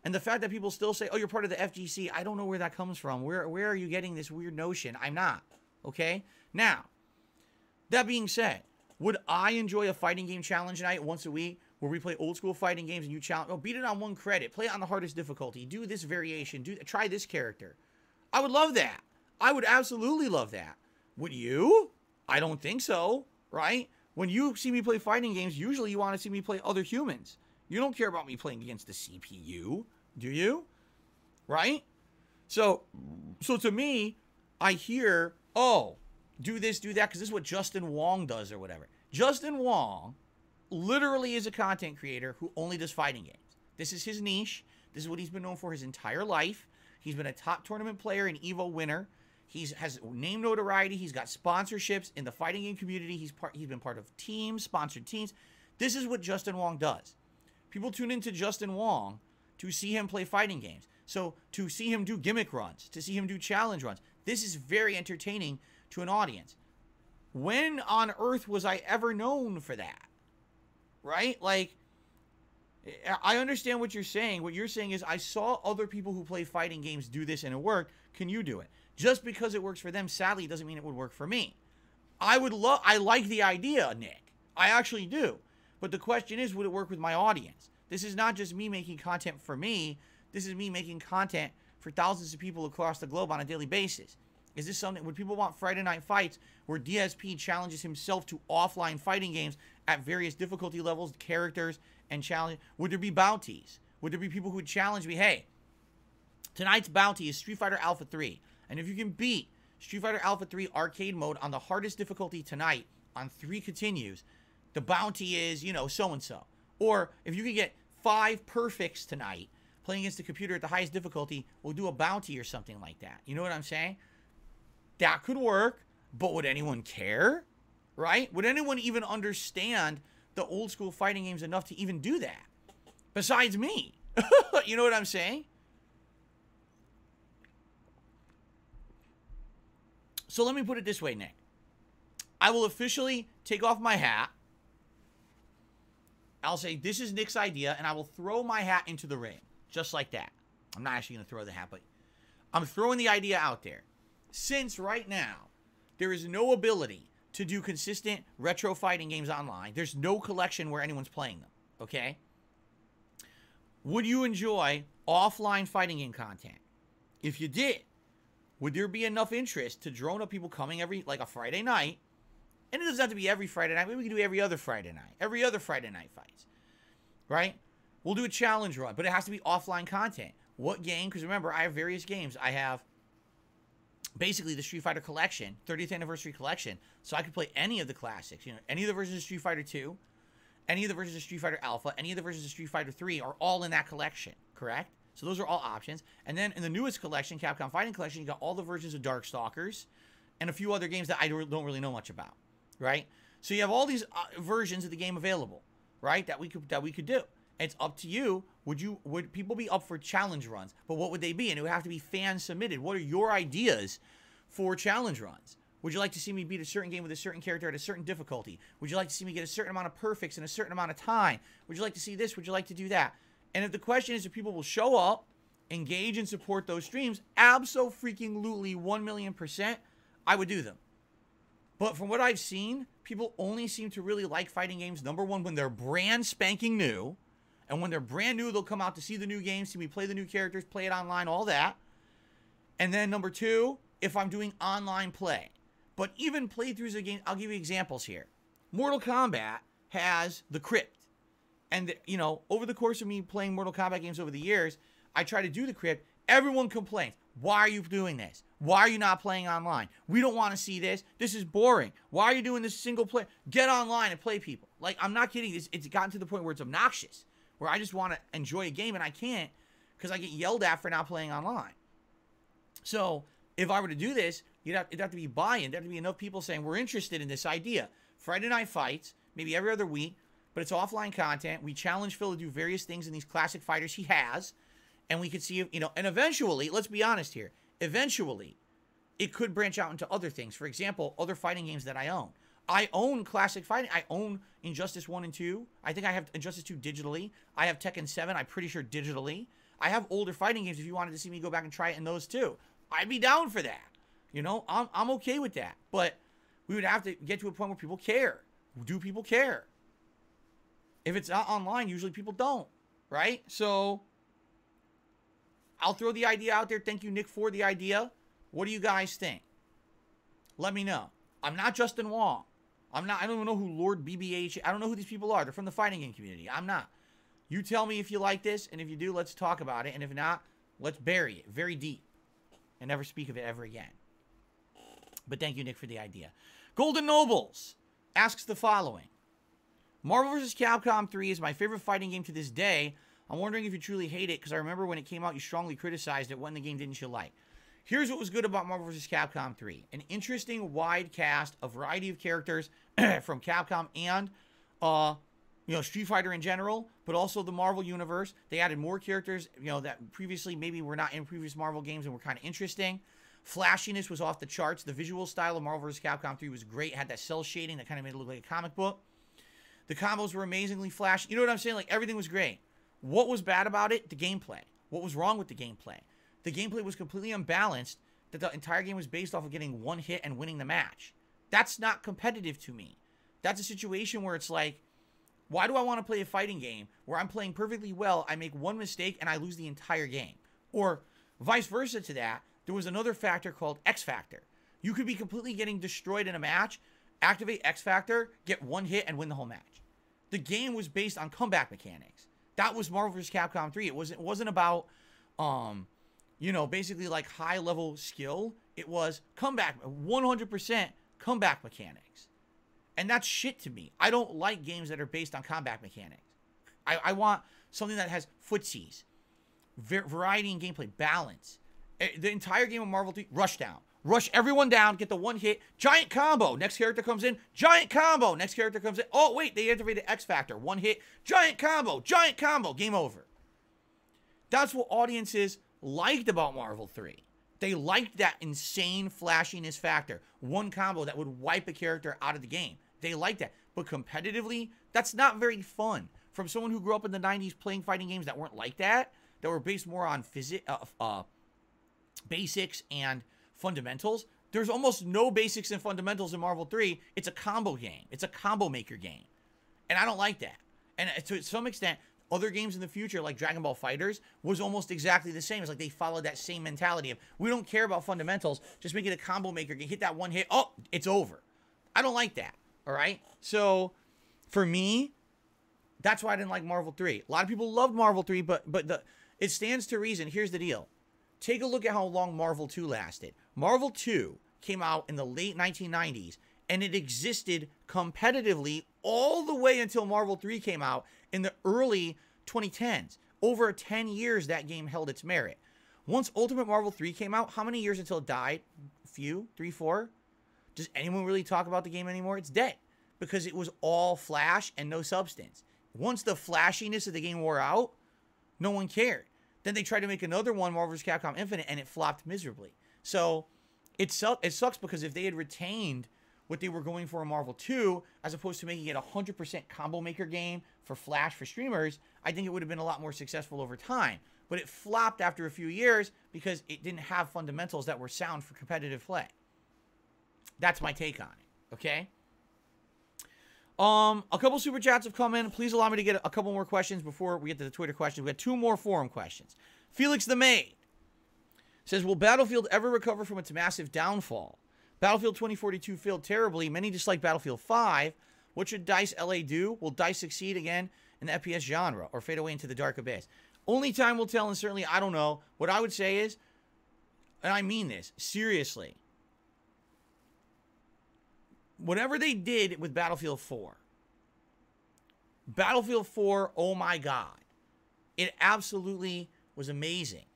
and the fact that people still say, oh, you're part of the FGC, I don't know where that comes from. Where are you getting this weird notion? I'm not. Okay? Now, that being said, would I enjoy a fighting game challenge night once a week where we play old school fighting games and you challenge? Oh, beat it on 1 credit. Play it on the hardest difficulty. Do this variation. Try this character. I would love that. I would absolutely love that. Would you? I don't think so, right? When you see me play fighting games, usually you want to see me play other humans. You don't care about me playing against the CPU, do you? Right? So to me, I hear, oh, do this, do that, because this is what Justin Wong does or whatever. Justin Wong literally is a content creator who only does fighting games. This is his niche. This is what he's been known for his entire life. He's been a top tournament player, an EVO winner. He has name notoriety. He's got sponsorships in the fighting game community. He's been part of teams, sponsored teams. This is what Justin Wong does. People tune into Justin Wong to see him play fighting games. So to see him do gimmick runs, to see him do challenge runs, this is very entertaining to an audience. When on earth was I ever known for that? Right? Like, I understand what you're saying. What you're saying is, I saw other people who play fighting games do this and it worked. Can you do it? Just because it works for them, sadly, doesn't mean it would work for me. I like the idea, Nick. I actually do. But the question is, would it work with my audience? This is not just me making content for me. This is me making content for thousands of people across the globe on a daily basis. Is this something, would people want Friday Night Fights where DSP challenges himself to offline fighting games at various difficulty levels, characters, and challenge? Would there be bounties? Would there be people who would challenge me, hey, tonight's bounty is Street Fighter Alpha 3. And if you can beat Street Fighter Alpha 3 arcade mode on the hardest difficulty tonight on 3 continues, the bounty is, so-and-so. Or if you can get 5 perfects tonight playing against the computer at the highest difficulty, we'll do a bounty or something like that. You know what I'm saying? That could work, but would anyone care? Right? Would anyone even understand the old school fighting games enough to even do that? Besides me. You know what I'm saying? So let me put it this way, Nick. I will officially take off my hat. I'll say, this is Nick's idea, and I will throw my hat into the ring. Just like that. I'm not actually going to throw the hat, but I'm throwing the idea out there. Since right now, there is no ability to do consistent retro fighting games online. There's no collection where anyone's playing them, okay? Would you enjoy offline fighting game content? If you did, would there be enough interest to drone up people coming every, like a Friday night? And it doesn't have to be every Friday night. Maybe we can do every other Friday night. Every other Friday night fights, right? We'll do a challenge run, but it has to be offline content. What game? Because remember, I have various games. I have basically the Street Fighter collection, 30th anniversary collection, so I could play any of the classics. You know, any of the versions of Street Fighter 2, any of the versions of Street Fighter Alpha, any of the versions of Street Fighter 3 are all in that collection, correct? So those are all options. And then in the newest collection, Capcom Fighting Collection, you got all the versions of Darkstalkers and a few other games that I don't really know much about, right? So you have all these versions of the game available, right? That we could do. And it's up to you. Would people be up for challenge runs? But what would they be? And it would have to be fan submitted. What are your ideas for challenge runs? Would you like to see me beat a certain game with a certain character at a certain difficulty? Would you like to see me get a certain amount of perfects in a certain amount of time? Would you like to see this? Would you like to do that? And if the question is if people will show up, engage, and support those streams, abso-freaking-lutely 1,000,000%, I would do them. But from what I've seen, people only seem to really like fighting games, number one, when they're brand spanking new. And when they're brand new, they'll come out to see the new games, see me play the new characters, play it online, all that. And then number two, if I'm doing online play. But even playthroughs of games, I'll give you examples here. Mortal Kombat has the Crypt. And, you know, over the course of me playing Mortal Kombat games over the years, I try to do the Crypt. Everyone complains. Why are you doing this? Why are you not playing online? We don't want to see this. This is boring. Why are you doing this single play? Get online and play people. Like, I'm not kidding. It's gotten to the point where it's obnoxious, where I just want to enjoy a game and I can't because I get yelled at for not playing online. So if I were to do this, it'd have to be buy-in. There'd have to be enough people saying, we're interested in this idea. Friday night fights, maybe every other week, but it's offline content. We challenge Phil to do various things in these classic fighters he has, and we could see, you know, and eventually, let's be honest here, eventually, it could branch out into other things. For example, other fighting games that I own. I own classic fighting. I own Injustice 1 and 2. I think I have Injustice 2 digitally. I have Tekken 7, I'm pretty sure digitally. I have older fighting games if you wanted to see me go back and try it in those too. I'd be down for that. You know, I'm okay with that. But we would have to get to a point where people care. Do people care? If it's not online, usually people don't, right? So I'll throw the idea out there. Thank you, Nick, for the idea. What do you guys think? Let me know. I'm not Justin Wong. I don't even know who Lord BBH. I don't know who these people are. They're from the fighting game community. I'm not. You tell me if you like this, and if you do, let's talk about it. And if not, let's bury it very deep and never speak of it ever again. But thank you, Nick, for the idea. Golden Nobles asks the following. Marvel vs. Capcom 3 is my favorite fighting game to this day. I'm wondering if you truly hate it, because I remember when it came out, you strongly criticized it. What in the game didn't you like? Here's what was good about Marvel vs. Capcom 3. An interesting, wide cast, a variety of characters from Capcom and, you know, Street Fighter in general, but also the Marvel Universe. They added more characters, you know, that previously maybe were not in previous Marvel games and were kind of interesting. Flashiness was off the charts. The visual style of Marvel vs. Capcom 3 was great. It had that cell shading that kind of made it look like a comic book. The combos were amazingly flashy. You know what I'm saying? Like, everything was great. What was bad about it? The gameplay. What was wrong with the gameplay? The gameplay was completely unbalanced, that the entire game was based off of getting one hit and winning the match. That's not competitive to me. That's a situation where it's like, why do I want to play a fighting game where I'm playing perfectly well, I make one mistake, and I lose the entire game? Or vice versa to that, there was another factor called X Factor. You could be completely getting destroyed in a match, activate X Factor, get one hit, and win the whole match. The game was based on comeback mechanics. That was Marvel vs. Capcom 3. It wasn't about, you know, basically like high-level skill. It was comeback, 100% comeback mechanics. And that's shit to me. I don't like games that are based on comeback mechanics. I want something that has footsies, variety in gameplay, balance. The entire game of Marvel 3, rush down. Rush everyone down, get the one hit, giant combo. Next character comes in, giant combo. Next character comes in. Oh, wait, they activated X Factor. One hit, giant combo, game over. That's what audiences liked about Marvel 3. They liked that insane flashiness factor. One combo that would wipe a character out of the game. They liked that. But competitively, that's not very fun. From someone who grew up in the 90s playing fighting games that weren't like that, that were based more on basics and fundamentals. There's almost no basics and fundamentals in Marvel 3. It's a combo game. It's a combo maker game. And I don't like that. And to some extent, other games in the future, like Dragon Ball FighterZ, was almost exactly the same. It's like they followed that same mentality of, we don't care about fundamentals, just make it a combo maker game. Hit that one hit, oh, it's over. I don't like that, all right? So, for me, that's why I didn't like Marvel 3. A lot of people loved Marvel 3, but it stands to reason. Here's the deal. Take a look at how long Marvel 2 lasted. Marvel 2 came out in the late 1990s, and it existed competitively all the way until Marvel 3 came out in the early 2010s. Over 10 years, that game held its merit. Once Ultimate Marvel 3 came out, how many years until it died? A few? 3, 4? Does anyone really talk about the game anymore? It's dead because it was all flash and no substance. Once the flashiness of the game wore out, no one cared. Then they tried to make another one, Marvel vs. Capcom Infinite, and it flopped miserably. So it sucks because if they had retained what they were going for in Marvel 2, as opposed to making it a 100% combo maker game for Flash for streamers, I think it would have been a lot more successful over time. But it flopped after a few years because it didn't have fundamentals that were sound for competitive play. That's my take on it, okay? A couple super chats have come in. Please allow me to get a couple more questions before we get to the Twitter questions. We got 2 more forum questions. Felix the Maid says, will Battlefield ever recover from its massive downfall? Battlefield 2042 failed terribly. Many dislike Battlefield 5. What should DICE LA do? Will DICE succeed again in the FPS genre or fade away into the dark abyss? Only time will tell, and certainly I don't know. What I would say is, and I mean this, seriously, whatever they did with Battlefield 4, oh my God, it absolutely was amazing.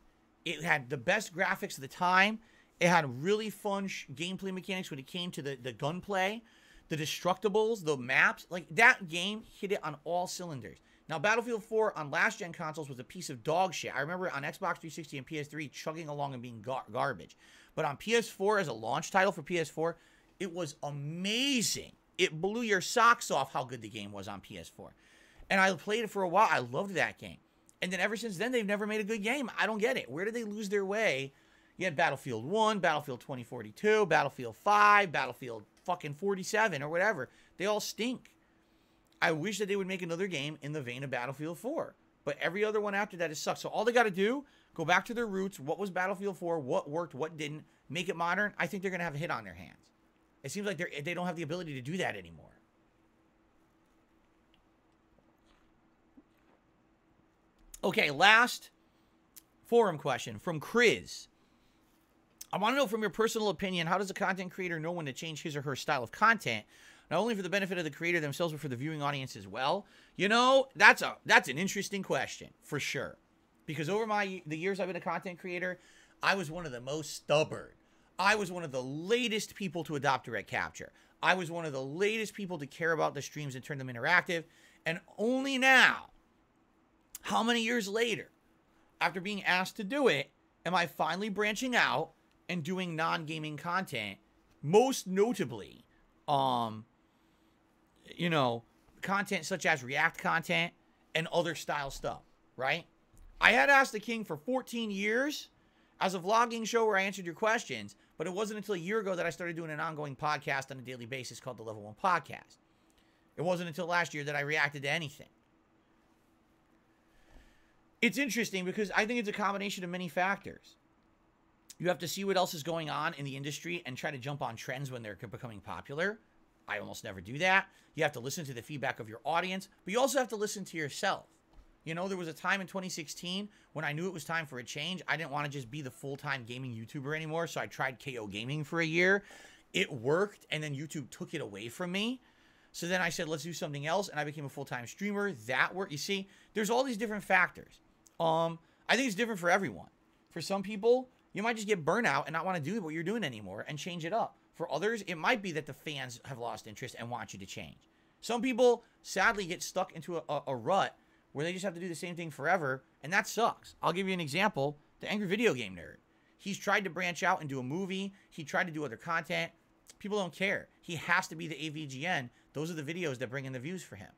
It had the best graphics of the time. It had really fun gameplay mechanics when it came to the gunplay, the destructibles, the maps. Like, that game hit it on all cylinders. Now, Battlefield 4 on last-gen consoles was a piece of dog shit. I remember it on Xbox 360 and PS3 chugging along and being garbage. But on PS4, as a launch title for PS4, it was amazing. It blew your socks off how good the game was on PS4. And I played it for a while. I loved that game. And then ever since then, they've never made a good game. I don't get it. Where did they lose their way? You had Battlefield 1, Battlefield 2042, Battlefield 5, Battlefield fucking 47 or whatever. They all stink. I wish that they would make another game in the vein of Battlefield 4. But every other one after that has sucked. So all they got to do, go back to their roots. What was Battlefield 4? What worked? What didn't? Make it modern. I think they're going to have a hit on their hands. It seems like they don't have the ability to do that anymore. Okay, last forum question from Chris. I want to know from your personal opinion, how does a content creator know when to change his or her style of content, not only for the benefit of the creator themselves, but for the viewing audience as well? You know, that's an interesting question, for sure. Because over the years I've been a content creator, I was one of the most stubborn. I was one of the latest people to adopt direct capture. I was one of the latest people to care about the streams and turn them interactive. And only now, how many years later, after being asked to do it, am I finally branching out and doing non-gaming content, most notably, you know, content such as React content and other style stuff, right? I had Ask the King for 14 years as a vlogging show where I answered your questions, but it wasn't until a year ago that I started doing an ongoing podcast on a daily basis called the Level 1 Podcast. It wasn't until last year that I reacted to anything. It's interesting because I think it's a combination of many factors. You have to see what else is going on in the industry and try to jump on trends when they're becoming popular. I almost never do that. You have to listen to the feedback of your audience, but you also have to listen to yourself. You know, there was a time in 2016 when I knew it was time for a change. I didn't want to just be the full-time gaming YouTuber anymore, so I tried KO Gaming for a year. It worked, and then YouTube took it away from me. So then I said, let's do something else, and I became a full-time streamer. That worked. You see, there's all these different factors. I think it's different for everyone. For some people, you might just get burnout and not want to do what you're doing anymore and change it up. For others, it might be that the fans have lost interest and want you to change. Some people, sadly, get stuck into a rut where they just have to do the same thing forever, and that sucks. I'll give you an example. The Angry Video Game Nerd. He's tried to branch out and do a movie. He tried to do other content. People don't care. He has to be the AVGN. Those are the videos that bring in the views for him.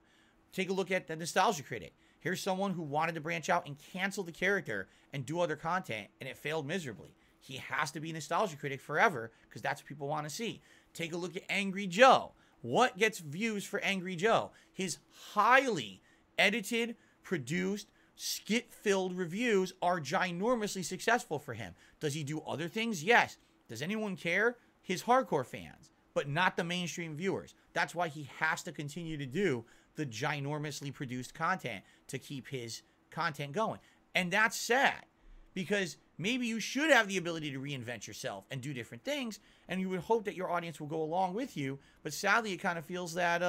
Take a look at the Nostalgia Critic. Here's someone who wanted to branch out and cancel the character and do other content, and it failed miserably. He has to be a nostalgia critic forever because that's what people want to see. Take a look at Angry Joe. What gets views for Angry Joe? His highly edited, produced, skit-filled reviews are ginormously successful for him. Does he do other things? Yes. Does anyone care? His hardcore fans, but not the mainstream viewers. That's why he has to continue to do the ginormously produced content to keep his content going. And that's sad, because maybe you should have the ability to reinvent yourself and do different things, and you would hope that your audience will go along with you. But sadly, it kind of feels that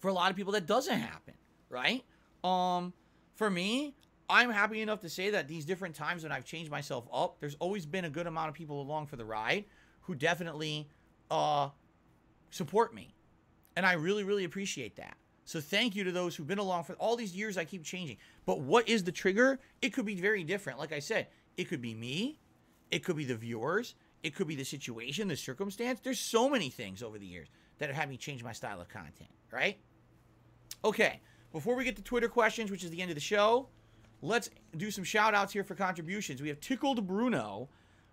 for a lot of people that doesn't happen, right? For me, I'm happy enough to say that these different times when I've changed myself up, there's always been a good amount of people along for the ride who definitely support me. And I really, really appreciate that. So thank you to those who've been along for all these years. I keep changing. But what is the trigger? It could be very different. Like I said, it could be me. It could be the viewers. It could be the situation, the circumstance. There's so many things over the years that have had me change my style of content, right? Okay, before we get to Twitter questions, which is the end of the show, let's do some shout outs here for contributions. We have Tickled Bruno,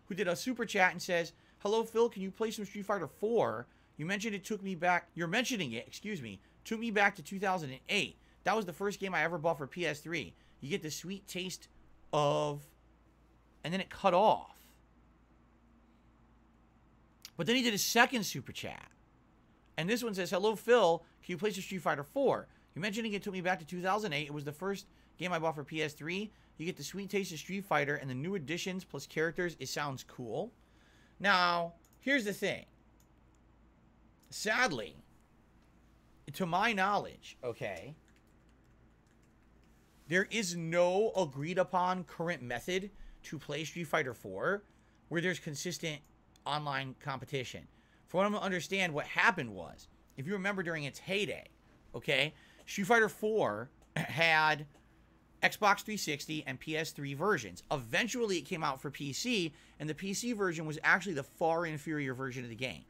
who did a super chat and says, "Hello, Phil, can you play some Street Fighter 4? You mentioned it took me back, you're mentioning it, excuse me, took me back to 2008. That was the first game I ever bought for PS3. You get the sweet taste of," and then it cut off. But then he did a second super chat. And this one says, "Hello, Phil, can you play some Street Fighter 4? You mentioning it took me back to 2008. It was the first game I bought for PS3. You get the sweet taste of Street Fighter and the new additions plus characters. It sounds cool." Now, here's the thing. Sadly, to my knowledge, okay, there is no agreed upon current method to play Street Fighter 4 where there's consistent online competition. For what I'm to understand, what happened was, if you remember during its heyday, okay, Street Fighter 4 had Xbox 360 and PS3 versions. Eventually, it came out for PC, and the PC version was actually the far inferior version of the game.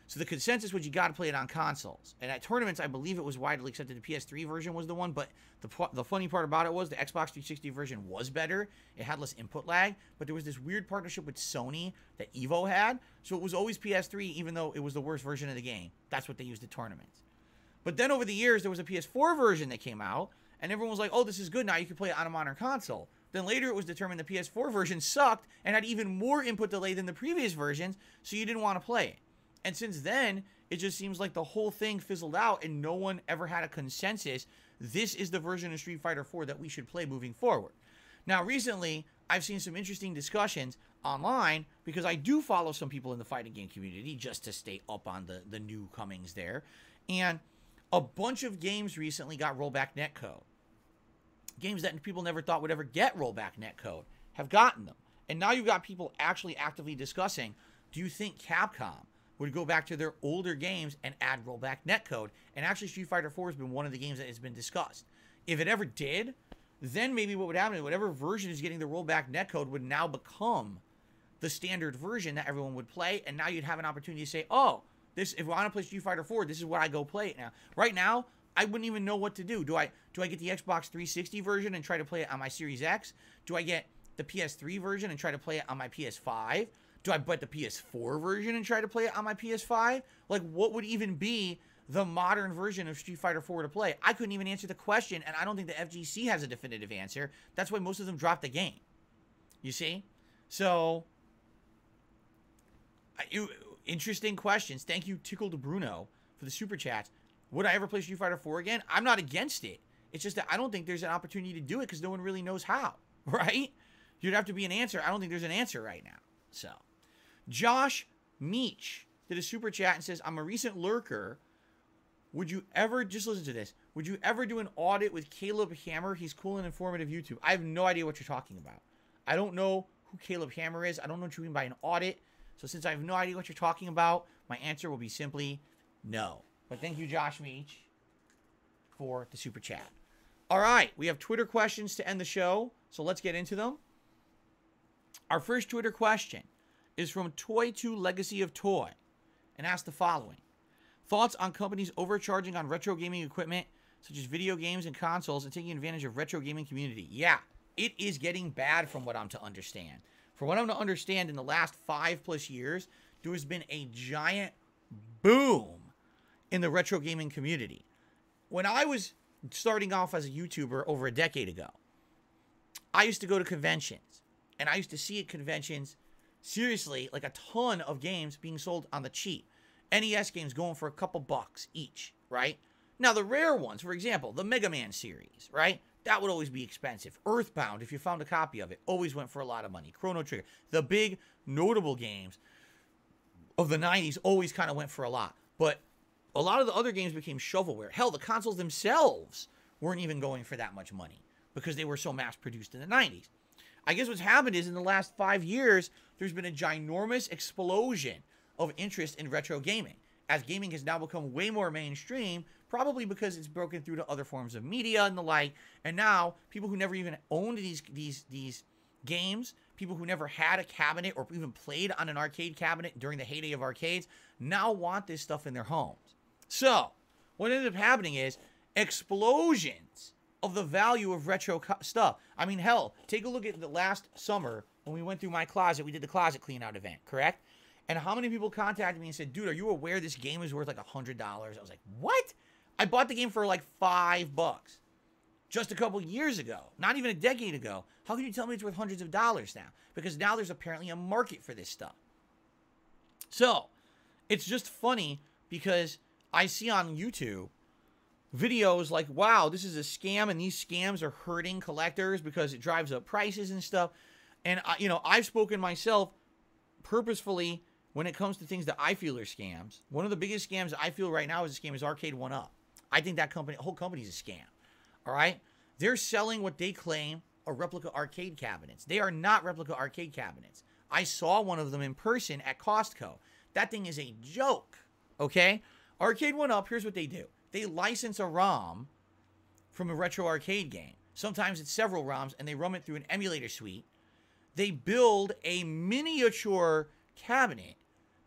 So the consensus was you got to play it on consoles. And at tournaments, I believe it was widely accepted the PS3 version was the one, but the funny part about it was the Xbox 360 version was better. It had less input lag, but there was this weird partnership with Sony that Evo had, so it was always PS3 even though it was the worst version of the game. That's what they used at tournaments. But then over the years, there was a PS4 version that came out, and everyone was like, "Oh, this is good, now you can play it on a modern console." Then later it was determined the PS4 version sucked and had even more input delay than the previous versions, so you didn't want to play it. And since then, it just seems like the whole thing fizzled out and no one ever had a consensus. This is the version of Street Fighter 4 that we should play moving forward. Now, recently, I've seen some interesting discussions online because I do follow some people in the fighting game community just to stay up on the new comings there. And a bunch of games recently got rollback netcode. Games that people never thought would ever get rollback netcode have gotten them. And now you've got people actually actively discussing, do you think Capcom would go back to their older games and add rollback netcode? And actually, Street Fighter 4 has been one of the games that has been discussed. If it ever did, then maybe what would happen is whatever version is getting the rollback netcode would now become the standard version that everyone would play. And now you'd have an opportunity to say, oh, this, if I want to play Street Fighter 4, this is where I go play it now. Right now, I wouldn't even know what to do. Do I get the Xbox 360 version and try to play it on my Series X? Do I get the PS3 version and try to play it on my PS5? Do I buy the PS4 version and try to play it on my PS5? Like, what would even be the modern version of Street Fighter 4 to play? I couldn't even answer the question, and I don't think the FGC has a definitive answer. That's why most of them dropped the game. You see? So, interesting questions. Thank you, Tickled Bruno, for the super chats. Would I ever play Street Fighter 4 again? I'm not against it. It's just that I don't think there's an opportunity to do it because no one really knows how, right? You'd have to be an answer. I don't think there's an answer right now. So, Josh Meach did a super chat and says, I'm a recent lurker. Would you ever, just listen to this, would you ever do an audit with Caleb Hammer? He's cool and informative YouTube. I have no idea what you're talking about. I don't know who Caleb Hammer is. I don't know what you mean by an audit. So since I have no idea what you're talking about, my answer will be simply no. But thank you, Josh Meach, for the super chat. All right, we have Twitter questions to end the show, so let's get into them. Our first Twitter question is from Toy2 Legacy of Toy and asks the following. Thoughts on companies overcharging on retro gaming equipment such as video games and consoles, and taking advantage of retro gaming community. Yeah, it is getting bad from what I'm to understand. From what I'm to understand, in the last 5+ years, there has been a giant boom in the retro gaming community. When I was starting off as a YouTuber over a decade ago, I used to go to conventions, and I used to see at conventions, seriously, like a ton of games being sold on the cheap. NES games going for a couple bucks each, right? Now, the rare ones, for example, the Mega Man series, right? That would always be expensive. Earthbound, if you found a copy of it, always went for a lot of money. Chrono Trigger. The big, notable games of the 90s always kind of went for a lot. But a lot of the other games became shovelware. Hell, the consoles themselves weren't even going for that much money because they were so mass-produced in the 90s. I guess what's happened is in the last 5 years, there's been a ginormous explosion of interest in retro gaming, as gaming has now become way more mainstream, probably because it's broken through to other forms of media and the like, and now people who never even owned these games, people who never had a cabinet or even played on an arcade cabinet during the heyday of arcades, now want this stuff in their homes. So, what ended up happening is explosions of the value of retro stuff. I mean, hell, take a look at the last summer when we went through my closet. We did the closet clean out event, correct? And how many people contacted me and said, dude, are you aware this game is worth like $100? I was like, what? I bought the game for like $5 just a couple years ago, not even a decade ago. How can you tell me it's worth hundreds of dollars now? Because now there's apparently a market for this stuff. So, it's just funny because I see on YouTube videos like, wow, this is a scam, and these scams are hurting collectors because it drives up prices and stuff. And, I've spoken myself purposefully when it comes to things that I feel are scams. One of the biggest scams I feel right now is a scam is Arcade 1-Up. I think that whole company is a scam. All right? They're selling what they claim are replica arcade cabinets. They are not replica arcade cabinets. I saw one of them in person at Costco. That thing is a joke. Okay? Arcade 1-Up, here's what they do. They license a ROM from a retro arcade game. Sometimes it's several ROMs, and they run it through an emulator suite. They build a miniature cabinet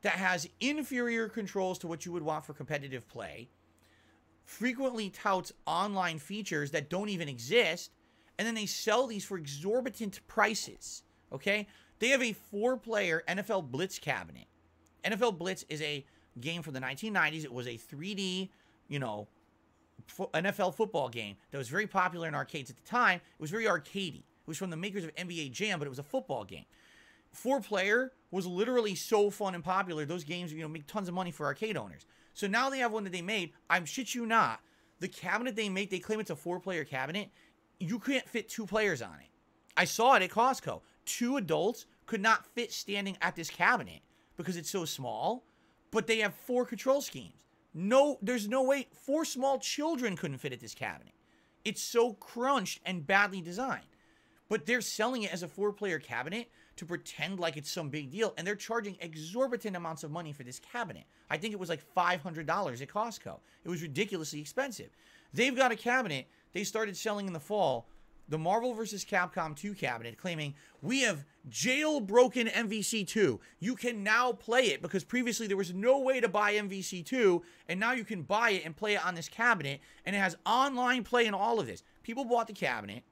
that has inferior controls to what you would want for competitive play, frequently touts online features that don't even exist, and then they sell these for exorbitant prices, okay? They have a 4-player NFL Blitz cabinet. NFL Blitz is a game from the 1990s. It was a 3D, NFL football game that was very popular in arcades at the time. It was very arcadey. It was from the makers of NBA Jam, but it was a football game. 4-player was literally so fun and popular. Those games, make tons of money for arcade owners. So now they have one that they made. I'm shit you not. The cabinet they make, they claim it's a 4-player cabinet. You can't fit 2 players on it. I saw it at Costco. 2 adults could not fit standing at this cabinet because it's so small, but they have 4 control schemes. No, there's no way. 4 small children couldn't fit at this cabinet. It's so crunched and badly designed. But they're selling it as a 4-player cabinet to pretend like it's some big deal, and they're charging exorbitant amounts of money for this cabinet. I think it was like $500 at Costco. It was ridiculously expensive. They've got a cabinet they started selling in the fall, the Marvel vs. Capcom 2 cabinet, claiming, we have jailbroken MVC2. You can now play it because previously there was no way to buy MVC2, and now you can buy it and play it on this cabinet, and it has online play and all of this. People bought the cabinet,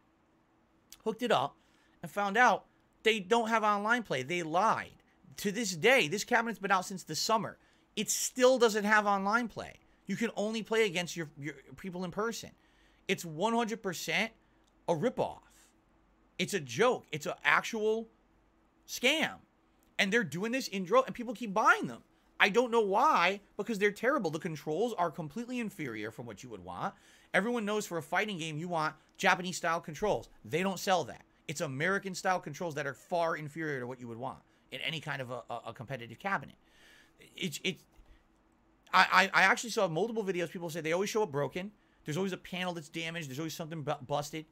hooked it up, and found out they don't have online play. They lied. To this day, this cabinet's been out since the summer. It still doesn't have online play. You can only play against your people in person. It's 100% a ripoff. It's a joke. It's an actual scam. And they're doing this in droves, and people keep buying them. I don't know why, because they're terrible. The controls are completely inferior from what you would want. Everyone knows for a fighting game, you want Japanese-style controls. They don't sell that. It's American-style controls that are far inferior to what you would want in any kind of a competitive cabinet. I actually saw multiple videos. People say they always show up broken. There's always a panel that's damaged. There's always something busted,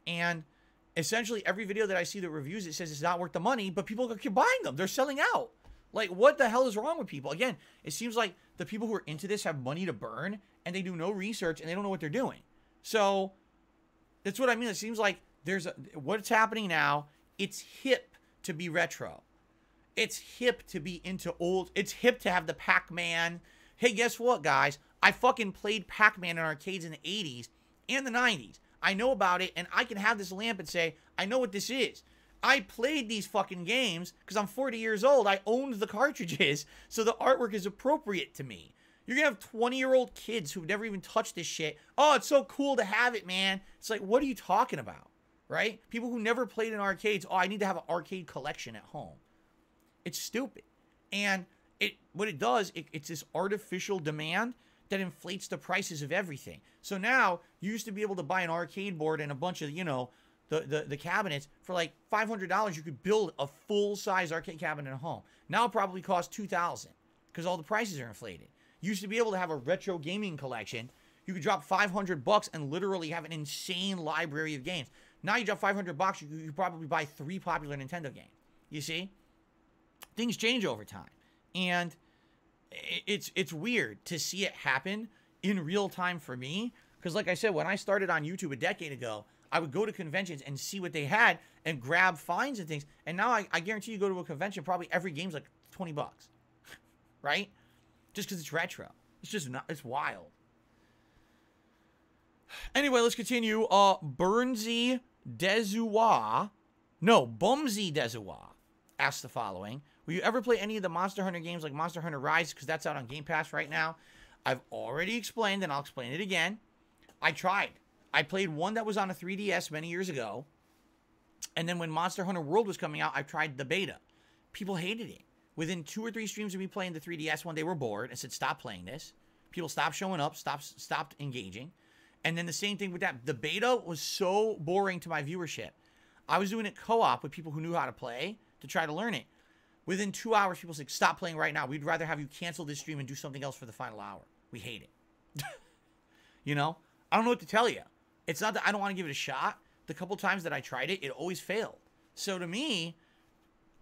And essentially every video that I see that reviews it says it's not worth the money, but people keep buying them. They're selling out. Like, what the hell is wrong with people? Again, it seems like the people who are into this have money to burn, and they do no research, and they don't know what they're doing. So that's what I mean. It seems like what's happening now, it's hip to be retro. It's hip to be into old. It's hip to have the Pac-Man. Hey, guess what, guys? I fucking played Pac-Man in arcades in the 80s and the 90s. I know about it, and I can have this lamp and say, I know what this is. I played these fucking games because I'm 40 years old. I owned the cartridges, so the artwork is appropriate to me. You're going to have 20-year-old kids who've never even touched this shit. Oh, it's so cool to have it, man. It's like, what are you talking about, right? People who never played in arcades, oh, I need to have an arcade collection at home. It's stupid. And what it does, it's this artificial demand that inflates the prices of everything. So now, you used to be able to buy an arcade board and a bunch of, you know, the cabinets for like $500. You could build a full-size arcade cabinet at home. Now it probably costs $2,000 because all the prices are inflated. You used to be able to have a retro gaming collection. You could drop $500 and literally have an insane library of games. Now you drop $500, you could probably buy 3 popular Nintendo games. You see? Things change over time. And it's weird to see it happen in real time for me. Because like I said, when I started on YouTube a decade ago, I would go to conventions and see what they had and grab finds and things. And now I guarantee you go to a convention, probably every game's like $20. Right? Just because it's retro. It's just not, it's wild. Anyway, let's continue. Bumsy Dezuwa asks the following. Will you ever play any of the Monster Hunter games like Monster Hunter Rise? Because that's out on Game Pass right now. I've already explained, and I'll explain it again. I tried. I played one that was on a 3DS many years ago. And then when Monster Hunter World was coming out, I tried the beta. People hated it. Within 2 or 3 streams of me playing the 3DS one, they were bored and said, stop playing this. People stopped showing up, stopped engaging. And then the same thing with that. The beta was so boring to my viewership. I was doing it co-op with people who knew how to play to try to learn it. Within 2 hours, people said, stop playing right now. We'd rather have you cancel this stream and do something else for the final hour. We hate it. You know? I don't know what to tell you. It's not that I don't want to give it a shot. The couple times that I tried it, it always failed. So to me,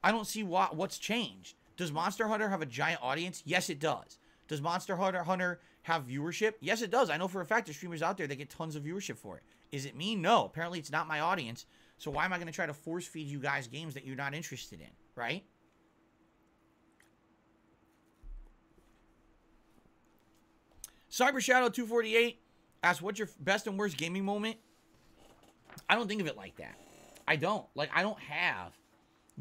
I don't see what's changed. Does Monster Hunter have a giant audience? Yes, it does. Does Monster Hunter have viewership? Yes, it does. I know for a fact there's streamers out there that get tons of viewership for it. Is it me? No. Apparently, it's not my audience. So why am I going to try to force feed you guys games that you're not interested in, right? Cyber Shadow 248 asks, what's your best and worst gaming moment? I don't think of it like that. I don't. Like, I don't have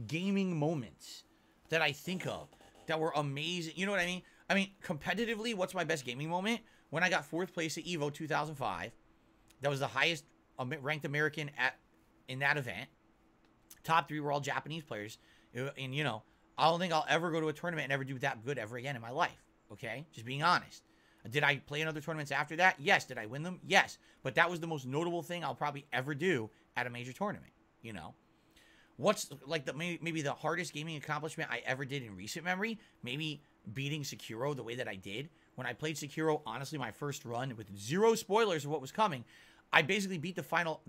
gaming moments that I think of that were amazing. You know what I mean? I mean, competitively, what's my best gaming moment? When I got 4th place at EVO 2005. That was the highest ranked American in that event. Top 3 were all Japanese players. And, you know, I don't think I'll ever go to a tournament and ever do that good ever again in my life. Okay? Just being honest. Did I play in other tournaments after that? Yes. Did I win them? Yes. But that was the most notable thing I'll probably ever do at a major tournament. You know? What's like maybe the hardest gaming accomplishment I ever did in recent memory? Maybe beating Sekiro the way that I did. When I played Sekiro, honestly, my first run with 0 spoilers of what was coming, I basically beat the final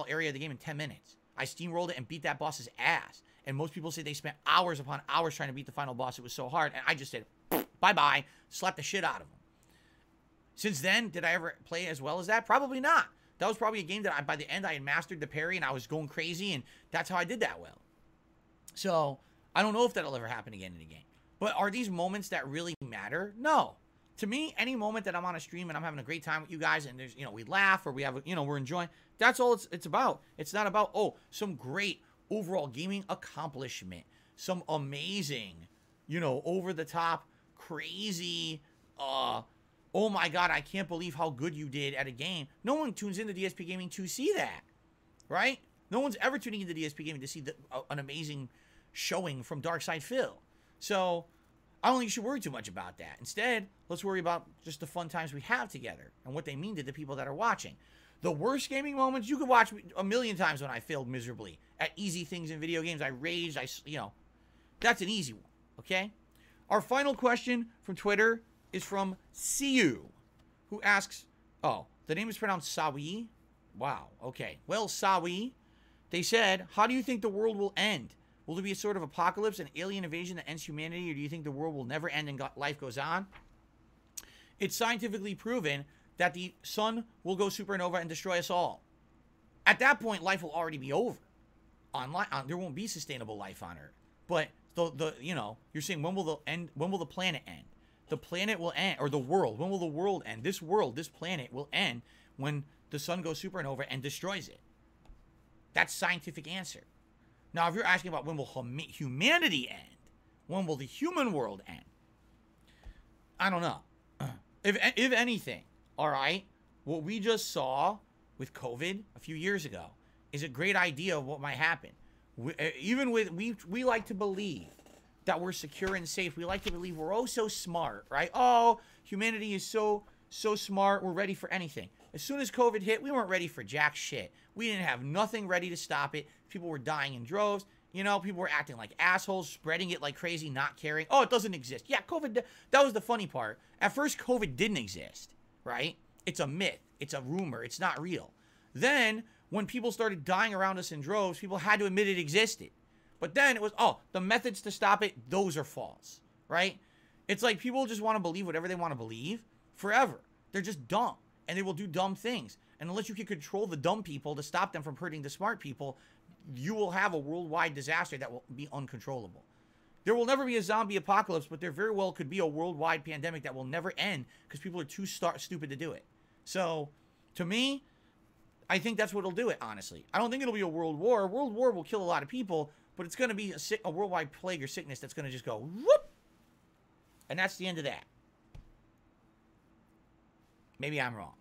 area of the game in 10 minutes. I steamrolled it and beat that boss's ass. And most people say they spent hours upon hours trying to beat the final boss. It was so hard. And I just said, bye-bye, slapped the shit out of him. Since then, did I ever play as well as that? Probably not. That was probably a game that by the end I had mastered the parry and I was going crazy, and that's how I did that well. So I don't know if that'll ever happen again in a game. But are these moments that really matter? No. To me, any moment that I'm on a stream and I'm having a great time with you guys and there's, you know, we laugh or we have, you know, we're enjoying, that's all it's about. It's not about, oh, some great overall gaming accomplishment, some amazing, you know, over the top, crazy, oh my God, I can't believe how good you did at a game. No one tunes into DSPGaming to see that, right? No one's ever tuning into DSPGaming to see an amazing showing from Darkside Phil. So I don't think you should worry too much about that. Instead, let's worry about just the fun times we have together and what they mean to the people that are watching. The worst gaming moments, you could watch a million times when I failed miserably at easy things in video games. I raged, you know, that's an easy one, okay? Our final question from Twitter is from Siu, who asks, oh, the name is pronounced Sawi? Wow, okay. Well, Sawi, they said, how do you think the world will end? Will there be a sort of apocalypse, an alien invasion that ends humanity, or do you think the world will never end and life goes on? It's scientifically proven that the sun will go supernova and destroy us all. At that point, life will already be over. There won't be sustainable life on Earth. But you know, you're saying when will the planet end? the planet will end, or the world. When will the world end? This world, this planet will end when the sun goes supernova and destroys it. That's scientific answer. Now, if you're asking about when will humanity end, when will the human world end? I don't know. If anything, all right, what we just saw with COVID a few years ago is a great idea of what might happen. We like to believe that we're secure and safe. We like to believe we're oh so smart, right? Oh, humanity is so smart. We're ready for anything. As soon as COVID hit, we weren't ready for jack shit. We didn't have nothing ready to stop it. People were dying in droves. You know, people were acting like assholes, spreading it like crazy, not caring. Oh, it doesn't exist. Yeah, COVID, that was the funny part. At first, COVID didn't exist, right? It's a myth. It's a rumor. It's not real. Then, when people started dying around us in droves, people had to admit it existed. But then it was, oh, the methods to stop it, those are false, right? It's like people just want to believe whatever they want to believe forever. They're just dumb, and they will do dumb things. And unless you can control the dumb people to stop them from hurting the smart people, you will have a worldwide disaster that will be uncontrollable. There will never be a zombie apocalypse, but there very well could be a worldwide pandemic that will never end because people are too stupid to do it. So, to me, I think that's what will do it, honestly. I don't think it'll be a world war. A world war will kill a lot of people, but it's going to be a worldwide plague or sickness that's going to just go whoop. And that's the end of that. Maybe I'm wrong.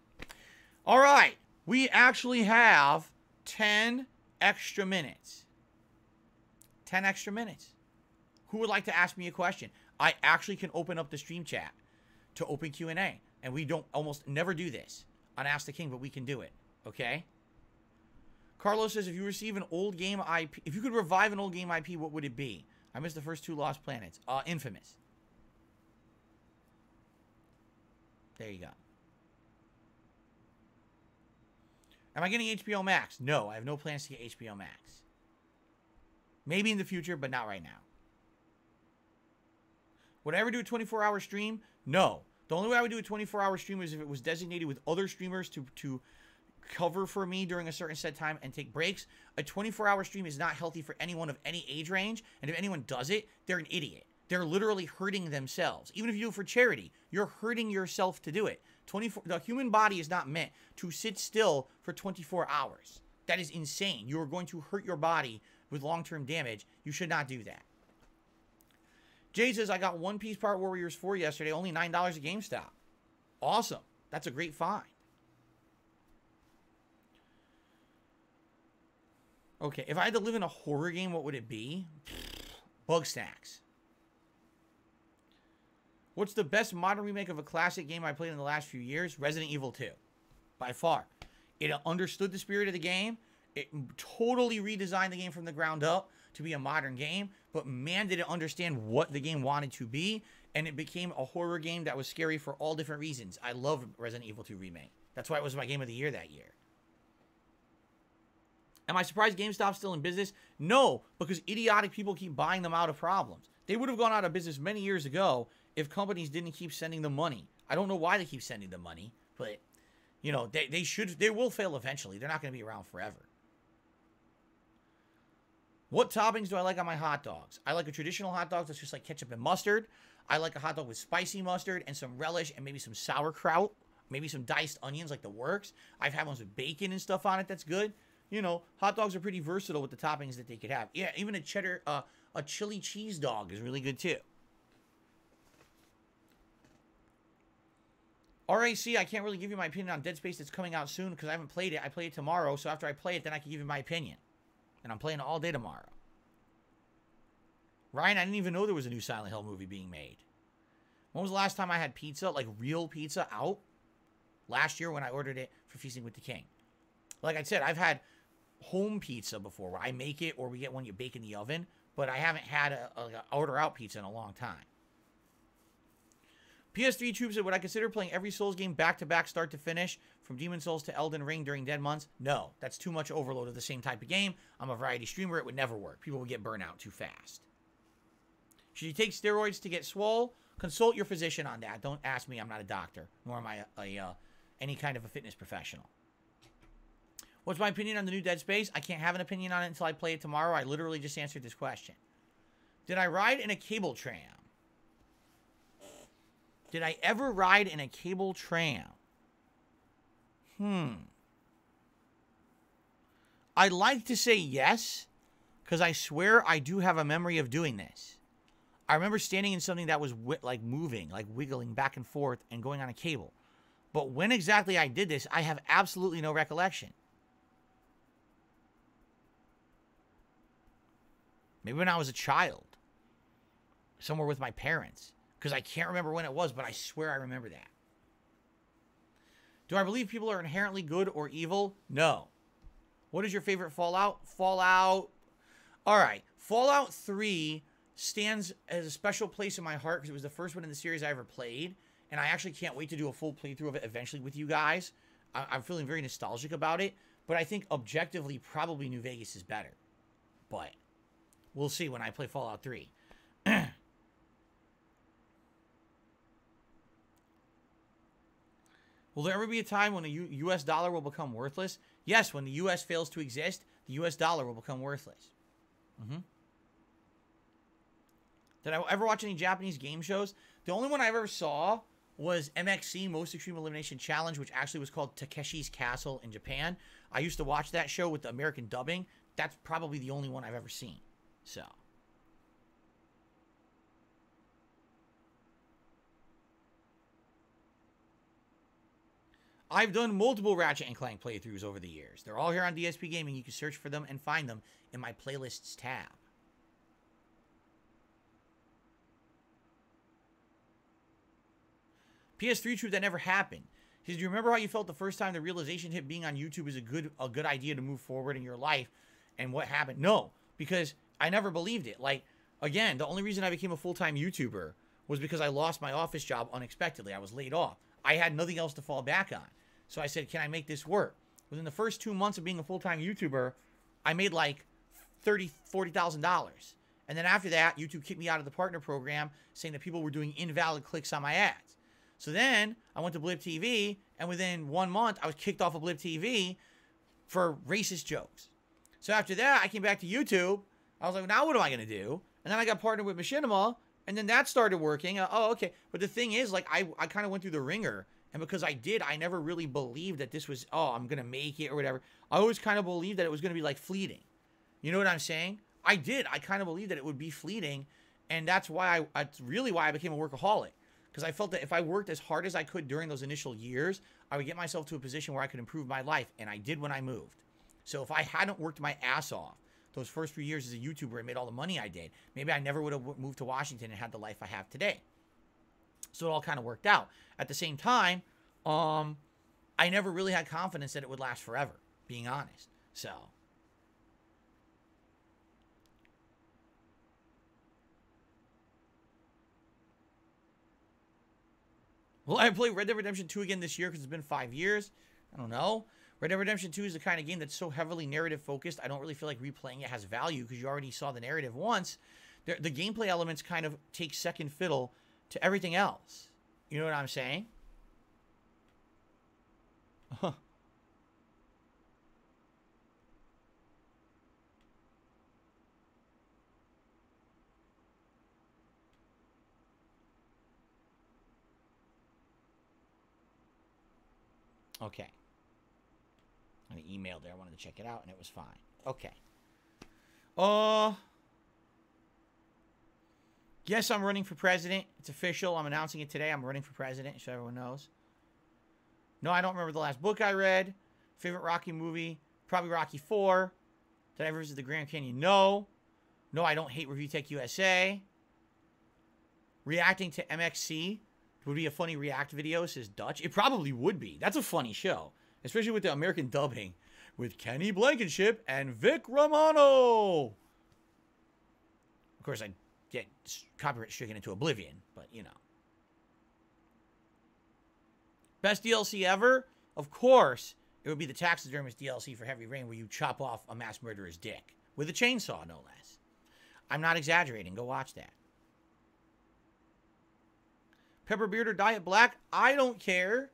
All right. We actually have 10 extra minutes. 10 extra minutes. Who would like to ask me a question? I actually can open up the stream chat to open Q&A. And we don't almost never do this on Ask the King, but we can do it. Okay? Carlos says, if you receive an old game IP, if you could revive an old game IP, what would it be? I missed the first two Lost Planets. Infamous. There you go. Am I getting HBO Max? No, I have no plans to get HBO Max. Maybe in the future, but not right now. Would I ever do a 24-hour stream? No. The only way I would do a 24-hour stream is if it was designated with other streamers to cover for me during a certain set time and take breaks. A 24-hour stream is not healthy for anyone of any age range, and if anyone does it, they're an idiot. They're literally hurting themselves. Even if you do it for charity, you're hurting yourself to do it. The human body is not meant to sit still for 24 hours. That is insane. You are going to hurt your body with long-term damage. You should not do that. Jay says, I got One Piece Part Warriors 4 yesterday, only $9 at GameStop. Awesome. That's a great find. Okay, if I had to live in a horror game, what would it be? Bug Snacks. What's the best modern remake of a classic game I played in the last few years? Resident Evil 2. By far. It understood the spirit of the game. It totally redesigned the game from the ground up to be a modern game. But man, did it understand what the game wanted to be. And it became a horror game that was scary for all different reasons. I love Resident Evil 2 Remake. That's why it was my game of the year that year. Am I surprised GameStop's still in business? No, because idiotic people keep buying them out of problems. They would have gone out of business many years ago if companies didn't keep sending them money. I don't know why they keep sending them money, but, you know, they will fail eventually. They're not going to be around forever. What toppings do I like on my hot dogs? I like a traditional hot dog that's just like ketchup and mustard. I like a hot dog with spicy mustard and some relish and maybe some sauerkraut, maybe some diced onions like the works. I've had ones with bacon and stuff on it that's good. You know, hot dogs are pretty versatile with the toppings that they could have. Yeah, even a cheddar, a chili cheese dog is really good too. RAC, I can't really give you my opinion on Dead Space that's coming out soon because I haven't played it. I play it tomorrow, so after I play it, then I can give you my opinion. And I'm playing it all day tomorrow. Ryan, I didn't even know there was a new Silent Hill movie being made. When was the last time I had pizza, like real pizza, out? Last year when I ordered it for Feasting with the King. Like I said, I've had home pizza before where I make it or we get one you bake in the oven, but I haven't had a order out pizza in a long time. PS3 Troops said, would I consider playing every Souls game back-to-back start to finish from Demon Souls to Elden Ring during dead months? No, that's too much overload of the same type of game. I'm a variety streamer. It would never work. People would get burnt out too fast. Should you take steroids to get swole? Consult your physician on that. Don't ask me. I'm not a doctor, nor am I any kind of a fitness professional. What's my opinion on the new Dead Space? I can't have an opinion on it until I play it tomorrow. I literally just answered this question. Did I ride in a cable tram? Did I ever ride in a cable tram? I'd like to say yes, because I swear I do have a memory of doing this. I remember standing in something that was like moving, like wiggling back and forth and going on a cable. But when exactly I did this, I have absolutely no recollection. Maybe when I was a child. Somewhere with my parents. Because I can't remember when it was, but I swear I remember that. Do I believe people are inherently good or evil? No. What is your favorite Fallout? Fallout. All right. Fallout 3 stands as a special place in my heart because it was the first one in the series I ever played. And I actually can't wait to do a full playthrough of it eventually with you guys. I'm feeling very nostalgic about it. But I think objectively, probably New Vegas is better. But we'll see when I play Fallout 3. Will there ever be a time when the U.S. dollar will become worthless? Yes, when the U.S. fails to exist, the U.S. dollar will become worthless. Did I ever watch any Japanese game shows? The only one I ever saw was MXC, Most Extreme Elimination Challenge, which actually was called Takeshi's Castle in Japan. I used to watch that show with the American dubbing. That's probably the only one I've ever seen. So... I've done multiple Ratchet & Clank playthroughs over the years. They're all here on DSPGaming. You can search for them and find them in my playlists tab. PS3 truth that never happened. He says, do you remember how you felt the first time the realization hit being on YouTube is a good idea to move forward in your life? And what happened? No, because I never believed it. Like, again, the only reason I became a full-time YouTuber was because I lost my office job unexpectedly. I was laid off. I had nothing else to fall back on. So I said, can I make this work? Within the first 2 months of being a full-time YouTuber, I made like $40,000. And then after that, YouTube kicked me out of the partner program saying that people were doing invalid clicks on my ads. So then I went to Blip TV, and within 1 month, I was kicked off of Blip TV for racist jokes. So after that, I came back to YouTube. I was like, now what am I going to do? And then I got partnered with Machinima, and then that started working. Oh, okay. But the thing is, like, I kind of went through the ringer. And because I did, I never really believed that this was, oh, I'm going to make it or whatever. I always kind of believed that it was going to be like fleeting. You know what I'm saying? I did. I kind of believed that it would be fleeting. And that's why that's really why I became a workaholic. Because I felt that if I worked as hard as I could during those initial years, I would get myself to a position where I could improve my life. And I did when I moved. So if I hadn't worked my ass off those first few years as a YouTuber and made all the money I did, maybe I never would have moved to Washington and had the life I have today. So it all kind of worked out. At the same time, I never really had confidence that it would last forever, being honest. So. Will I play Red Dead Redemption 2 again this year because it's been 5 years? I don't know. Red Dead Redemption 2 is the kind of game that's so heavily narrative focused. I don't really feel like replaying it has value because you already saw the narrative once. The gameplay elements kind of take second fiddle to everything else. You know what I'm saying? Huh. Okay. I emailed there. I wanted to check it out, and it was fine. Okay. Yes, I'm running for president. It's official. I'm announcing it today. I'm running for president, so everyone knows. No, I don't remember the last book I read. Favorite Rocky movie? Probably Rocky 4. Did I ever visit the Grand Canyon? No. No, I don't hate Review Tech USA. Reacting to MXC would be a funny react video, says Dutch. It probably would be. That's a funny show. Especially with the American dubbing. With Kenny Blankenship and Vic Romano. Of course, I'd get copyright stricken into oblivion. But, you know. Best DLC ever? Of course, it would be the Taxidermist DLC for Heavy Rain where you chop off a mass murderer's dick. With a chainsaw, no less. I'm not exaggerating. Go watch that. Pepper beard or diet black? I don't care.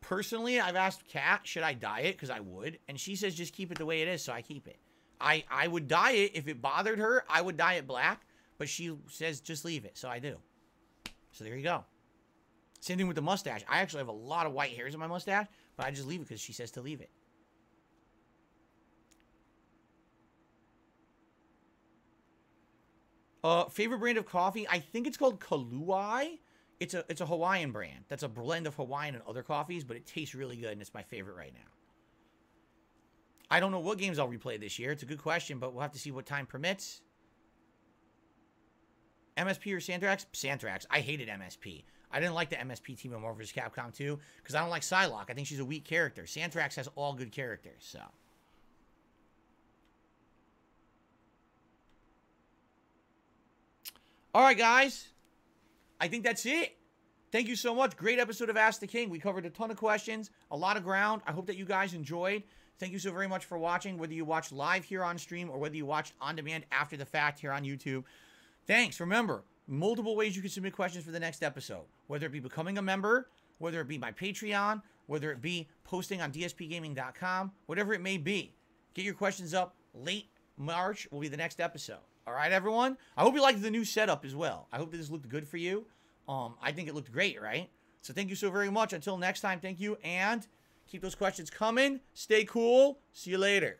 Personally, I've asked Kat, should I dye it? Because I would. And she says just keep it the way it is, so I keep it. I would dye it. If it bothered her, I would dye it black. But she says just leave it, so I do. So there you go. Same thing with the mustache. I actually have a lot of white hairs in my mustache, but I just leave it because she says to leave it. Favorite brand of coffee? I think it's called Kaluai. It's a Hawaiian brand. That's a blend of Hawaiian and other coffees, but it tastes really good, and it's my favorite right now. I don't know what games I'll replay this year. It's a good question, but we'll have to see what time permits. MSP or Santrax? Santrax. I hated MSP. I didn't like the MSP team in Marvel vs. Capcom 2 because I don't like Psylocke. I think she's a weak character. Santrax has all good characters, so. All right, guys. I think that's it. Thank you so much. Great episode of Ask the King. We covered a ton of questions, a lot of ground. I hope that you guys enjoyed. Thank you so very much for watching, whether you watched live here on stream or whether you watched on demand after the fact here on YouTube. Thanks. Remember, multiple ways you can submit questions for the next episode, whether it be becoming a member, whether it be my Patreon, whether it be posting on DSPGaming.com, whatever it may be. Get your questions up. Late March will be the next episode. All right, everyone? I hope you liked the new setup as well. I hope that this looked good for you. I think it looked great, right? So thank you so very much. Until next time, thank you, and keep those questions coming. Stay cool. See you later.